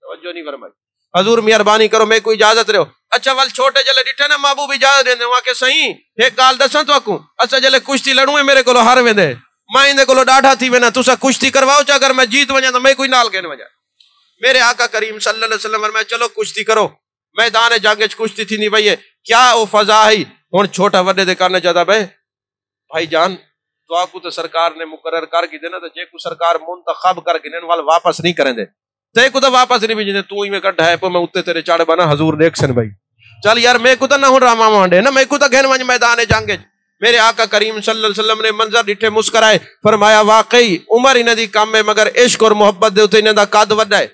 توجہ نہیں فرمائی حضور مہربانی کرو میں کوئی اجازت رہو اچھا وال چھوٹے جلے ڈٹھے نا محبوب اجازت دیندے وہاں کے صحیح ایک گال دساں تو اکوں اچھا جلے کشتی لڑوں ہے میرے کولو ہار ویندے میں اندے کولو ڈاڈھا تھی وینا تسا کشتی کرواؤ چا اگر میں جیت ونجا تو میں کوئی نال گین وجا میرے آقا کریم صلی اللہ علیہ وسلم فرمایا چلو کشتی کرو میدان جنگ وچ کشتی تھی نہیں بھئی کیا او فضا ہے ہن چھوٹا وڈے دے کرنے چاہتا بھائی جان تو آپ کو تو سرکار نے مقرر کر کی دینا تو جے کو سرکار منتخب کر کے دینا والا واپس نہیں کریں دے تے کو تو واپس نہیں بھیجیں دے تو ہی میں کٹھا ہے پہ میں اتے تیرے چاڑ بنا حضور دیکھ سن بھائی چل یار میں کو تو نہ ہوں راما مانڈے نا میں کو تو گھن ونج میدان جنگ میرے آقا کریم صلی اللہ علیہ وسلم نے منظر ڈٹھے مسکرائے فرمایا واقعی عمر انہ دی کم ہے مگر عشق اور محبت دے ہوتے انہ دا قد وڈا ہے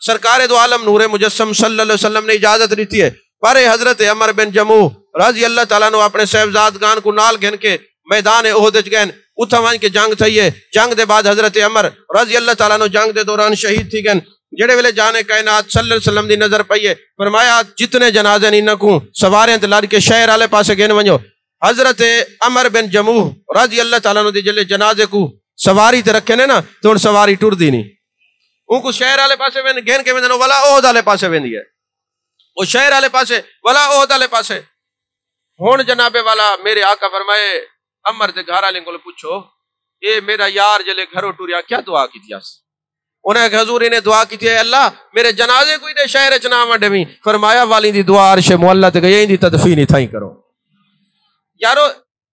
سرکار دو عالم نور مجسم صلی اللہ علیہ وسلم نے اجازت دیتی ہے پر حضرت عمر بن جموح رضی اللہ تعالیٰ نے اپنے صاحبزادگان کو نال گھن کے میدان احد وچ گئے اتھا وان کے جنگ تھی ہے جنگ دے بعد حضرت عمر رضی اللہ تعالیٰ نے جنگ دے دوران شہید تھی گئے جڑے ویلے جانے کائنات صلی اللہ علیہ وسلم دی نظر پئی ہے فرمایا جتنے جنازے نہیں نکوں سواریں تے لڑ کے شہر والے پاسے گئے ونجو حضرت عمر بن جموح رضی اللہ تعالیٰ نے جلے جنازے کو سواری تے رکھے نے نا تو ان سواری ٹر دی نہیں ان کو شہر والے پاسے وین گھن کے ویندے ولا احد والے پاسے ویندی ہے وہ شہر والے پاسے ولا احد والے پاسے ہن جناب والا میرے آقا فرمائے عمر دے گھر والے کو پوچھو اے میرا یار جلے گھروں ٹریا کیا دعا کی تھی انہیں کہ حضور نے دعا کی تھی اللہ میرے جنازے کوئی دے شہر چ نہ وڈویں فرمایا والی دی دعا عرش معلی تے گئی دی تدفین تھائی کرو یارو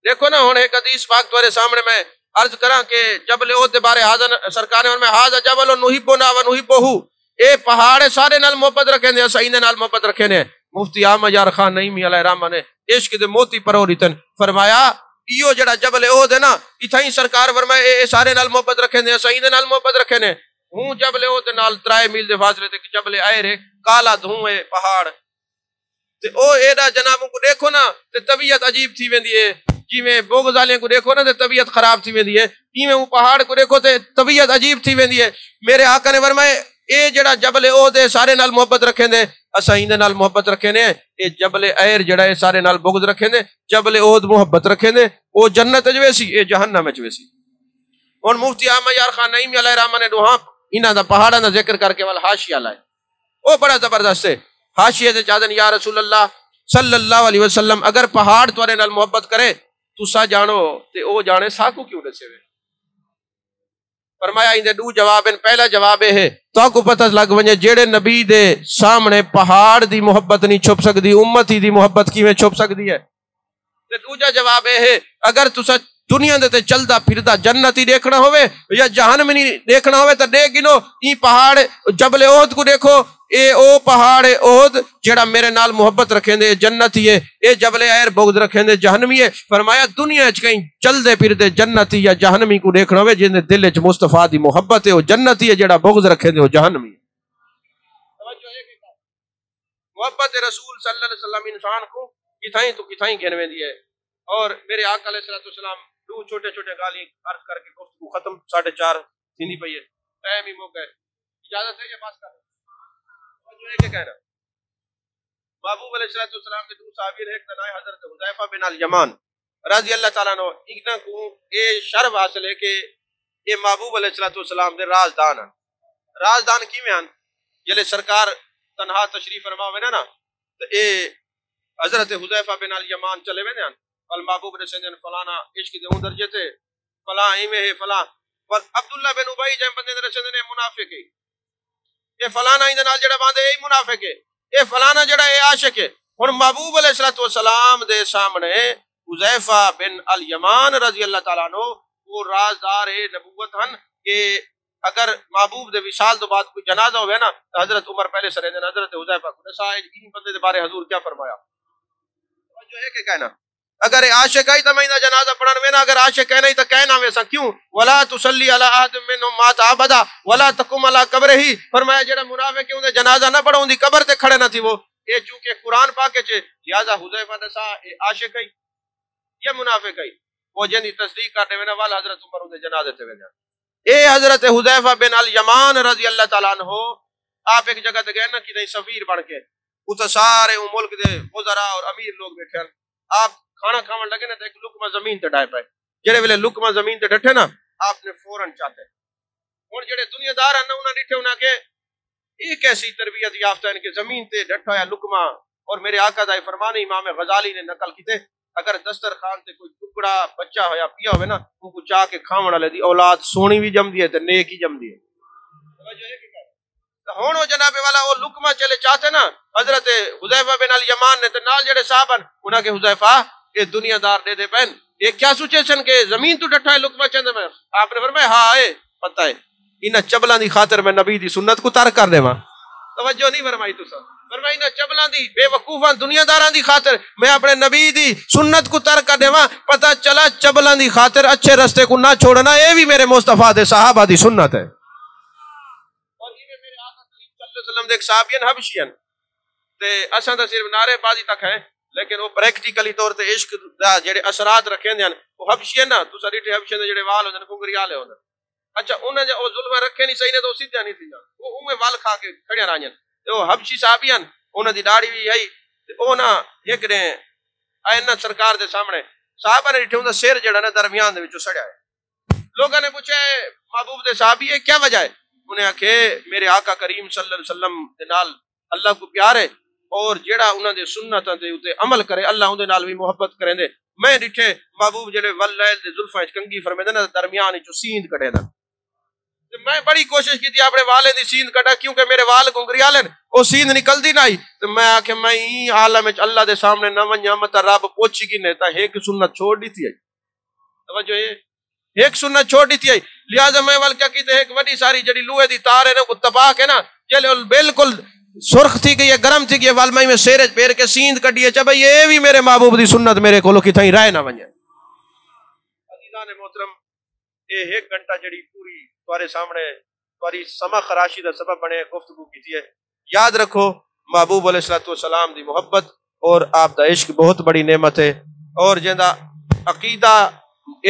دیکھو نا ہن ایک حدیث پاک تمہارے سامنے میں عرض کراں کہ جبل احد دے بارے حاضر سرکار نے میں حاضر جبل نحبنا و نحبہ اے پہاڑ سارے نال محبت رکھے نے سینے نال محبت رکھے نے مفتی احمد یار خان نعیمی علیہ رحمہ نے عشق دے موتی پروریتن فرمایا ایو جڑا جبل احد ہے نا ایتھائی سرکار فرمائے اے سارے نال محبت رکھے نے سینے نال محبت رکھے نے ہوں جبل احد نال 3 میل دے فاصلے تے جبل عیر ہے کالا دھوں ہے پہاڑ تے او ایڈا جناب کو دیکھو نا تے طبیعت عجیب تھی ویندی ہے جی میں بغض والے کو دیکھو نا تے طبیعت خراب تھی ویندی ہے ایویں وہ پہاڑ کو دیکھو تے طبیعت عجیب تھی ویندی ہے میرے آقا نے فرمائے اے جڑا جبل احد ہے سارے نال محبت رکھے نے اساں ایندے نال محبت رکھے نے اے جبل عیر جڑا ہے سارے نال بغض رکھے نے جبل احد محبت رکھے نے او جنت وچ ویسی اے جہنم وچ ویسی ہن مفتی احمد یار خان نعیمی علیہ رحمہ نے دوہاں انہاں دا پہاڑاں دا ذکر کر کے ول حاشیہ لائے او بڑا زبردست ہے حاشیے تے چاہدن یا رسول اللہ صلی اللہ علیہ وسلم اگر پہاڑ تواڈے نال محبت کرے تسا جانو تے او جانے ساکو کیوں دسے وے فرمایا اندے دو جواب ہیں پہلا جواب ہے تو کو پتہ لگ ونجے جیڑے نبی دے سامنے پہاڑ دی محبت نہیں چھپ سکدی امتی دی محبت کیویں چھپ سکدی ہے تے دوجا جواب ہے اگر تسا دنیا دے تے چلدا پھردا جنتی دیکھنا ہوئے یا جہنم نہیں دیکھنا ہوئے تو دیکھ گنو ای پہاڑ جبل احد کو دیکھو اے او پہاڑ احد جڑا میرے نال محبت رکھیں دے جنتی ہے اے جبل عیر بغض رکھیں دے جہنمی ہے فرمایا دنیا وچ کہیں چل دے پھر دے جنتی یا جہنمی کو دیکھنا ہوئے جن دے دل وچ مصطفیٰ دی محبت ہے او جنتی ہے جڑا بغض رکھیں دے او جہنمی ہے محبت رسول صلی اللہ علیہ وسلم انسان کو کتھائیں تو کتھائیں گھن میں دی ہے. اور میرے آقا علیہ السلام دو چھوٹے چھوٹے گالی عرض کر کے گفتگو ختم 4:30 تھیندی پئی ہے. ٹائم ہی موقع ہے. اجازت ہے یہ بات کرنا جو ہے کہ کہنا. محبوب علیہ السلام کے دو صحابی ایک تنائے حضرت حذیفہ بن الیمان رضی اللہ تعالیٰ عنہ ایکنا کو یہ شرف حاصل ہے کہ یہ محبوب علیہ السلام دے رازدان ہیں. رازدان کی میں ہیں جلے سرکار تنہا تشریف فرما ہوئے نا تو اے حضرت حذیفہ بن الیمان چلے ہوئے نا المحبوب نے سندن فلانا عشق دے اون درجے تے فلاں ایمیں ہے فلاں پر عبداللہ بن ابی جائیں بندے نے سندن منافق ہے یہ فلانا ہی نال جڑا باندے یہ منافق ہے یہ فلانا جڑا یہ عاشق ہے. ہن محبوب علیہ السلام دے سامنے حذیفہ بن الیمان رضی اللہ تعالیٰ عنہ وہ رازدار نبوت ہن کہ اگر محبوب دے وصال تو بعد کوئی جنازہ ہوئے نا تو حضرت عمر پہلے سرے دن حضرت حذیفہ کو نسائے ان بندے دے بارے حضور کیا فرمایا جو ہے کہ کہنا اگر عاشق ہے تو میں جنازہ پڑھن میں نا اگر عاشق ہے نہیں تو کہنا ویسا کیوں ولا تصلی علی احد منهم مات ابدا ولا تقم علی قبرہ فرمایا جڑا منافق ہے انہیں جنازہ نہ پڑھو ان دی قبر تے کھڑے نہ تھی وہ یہ چونکہ قرآن پاک چ لہذا حذیفہ دسا اے عاشق ہے یہ منافق ہے وہ جن دی تصدیق کرنے میں نا والا حضرت عمر دے جنازے تے ویندے اے حضرت حذیفہ بن الیمان رضی اللہ تعالیٰ عنہ آپ ایک جگہ تے گئے نا کہ نہیں سفیر بن کے اتنے سارے ملک دے وزراء اور امیر لوگ بیٹھے ہیں. آپ کھانا کھاون لگے نا تو ایک لقمہ زمین تے ڈائے پائے جڑے ویلے لقمہ زمین تے ڈٹھے نا آپ نے فوراً چاہتے ہن جڑے دنیا دار ہیں انہاں ڈٹھے انہاں کے یہ کیسی تربیت یافتہ ان کے زمین تے ڈٹھا ہے لقمہ. اور میرے آقا دا فرمان امام غزالی نے نقل کیتے اگر دسترخوان تے کوئی ٹکڑا بچہ ہویا پیا ہوئے نا ان کو چاہ کے کھاون والے دی اولاد سونی بھی جم دی ہے تے نیک ہی جم دی ہے. ہون وہ جناب والا وہ لقمہ چلے چاہتے نا حضرت حذیفہ بن الیمان نے تے نال جڑے صاحب انہاں کے حذیفہ یہ دنیا دار دے دے پین یہ کیا سوچے سن کہ زمین تو ڈٹھا ہے لقمہ چند میں آپ نے فرمایا ہاں اے پتہ ہے انہاں چبلاں دی خاطر میں نبی دی سنت کو ترک کر دیواں. توجہ نہیں فرمائی تساں فرمائی نہ چبلاں دی بے وقوفاں دنیا داراں دی خاطر میں اپنے نبی دی سنت کو ترک کر دیواں. پتہ چلا چبلاں دی خاطر اچھے رستے کو نہ چھوڑنا یہ بھی میرے مصطفیٰ دے صحابہ دی سنت ہے. وسلم دے صحابین حبشین تے اساں تے صرف نعرے بازی تک ہیں لیکن وہ پریکٹیکلی طور تے عشق دا جڑے اثرات رکھے ہیں وہ حبشین نا تو ساری حبشین دے جڑے وال ہوندے کنگری والے ہوندے اچھا انہاں جو ظلم رکھے نہیں صحیح نے تو سیدھا نہیں تھی وہ اوے وال کھا کے کھڑے رہن تے وہ حبشی صحابین انہاں دی داڑھی بھی ہے تے او نا ایک نے اینا سرکار دے سامنے صحابہ نے ڈٹھے اوندا سر جڑا نا درمیان دے وچوں سڑیا ہے. لوگاں نے پوچھا محبوب دے صحابی ہے کیا وجہ ہے انہیں آکھے میرے آقا کریم صلی اللہ علیہ وسلم دے نال اللہ کو پیار ہے اور جیڑا انہاں دے سنتاں دے اوتے عمل کرے اللہ اون دے نال بھی محبت کریں دے. میں ڈٹھے محبوب جڑے واللیل دے زلفاں وچ کنگھی فرمے نا درمیان وچوں سیند کڈے دا تے میں بڑی کوشش کیتی اپنے والے دی سیند کڈا کیونکہ میرے وال کنگری والے او سیند نکلدی نہیں تے میں آکھے میں ای عالم وچ اللہ دے سامنے نہ ونجاں مت رب پوچھی کی نے تا ایک سنت چھوڑ دیتی ہے. توجہ ایک سنت چھوڑ دیتی ہے لہذا میں وال کیا کیتے ایک بڑی ساری جڑی لوہے دی تار ہے نا کو تباہ کے نا جلے بالکل سرخ تھی گئی ہے گرم تھی گئی وال میں سیرج پیر کے سیند کڈی ہے چا بھائی یہ بھی میرے محبوب دی سنت میرے کولو کتھائیں رائے نہ ونجے. عزیزان محترم یہ ایک گھنٹہ جڑی پوری تمہارے سامنے تمہاری سما خراشی دا سبب بنے گفتگو کیتی ہے. یاد رکھو محبوب علیہ السلام دی محبت اور آپ دا عشق بہت بڑی نعمت ہے اور جندا عقیدہ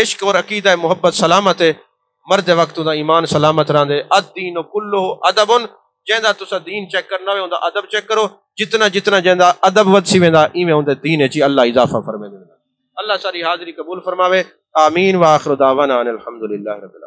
عشق اور عقیدہ محبت سلامت ہے مرد وقت دا ایمان سلامت رہندے. الدین کلہ ادب جیندا تسا دین چیک کرنا ہوے اوندا ادب چیک کرو جتنا جتنا جیندا ادب ود سی ویندا ایویں اوندا دین وچ اللہ اضافہ فرمائے. اللہ ساری حاضری قبول فرماوے. آمین. واخر دعوانا ان الحمدللہ رب العالمین.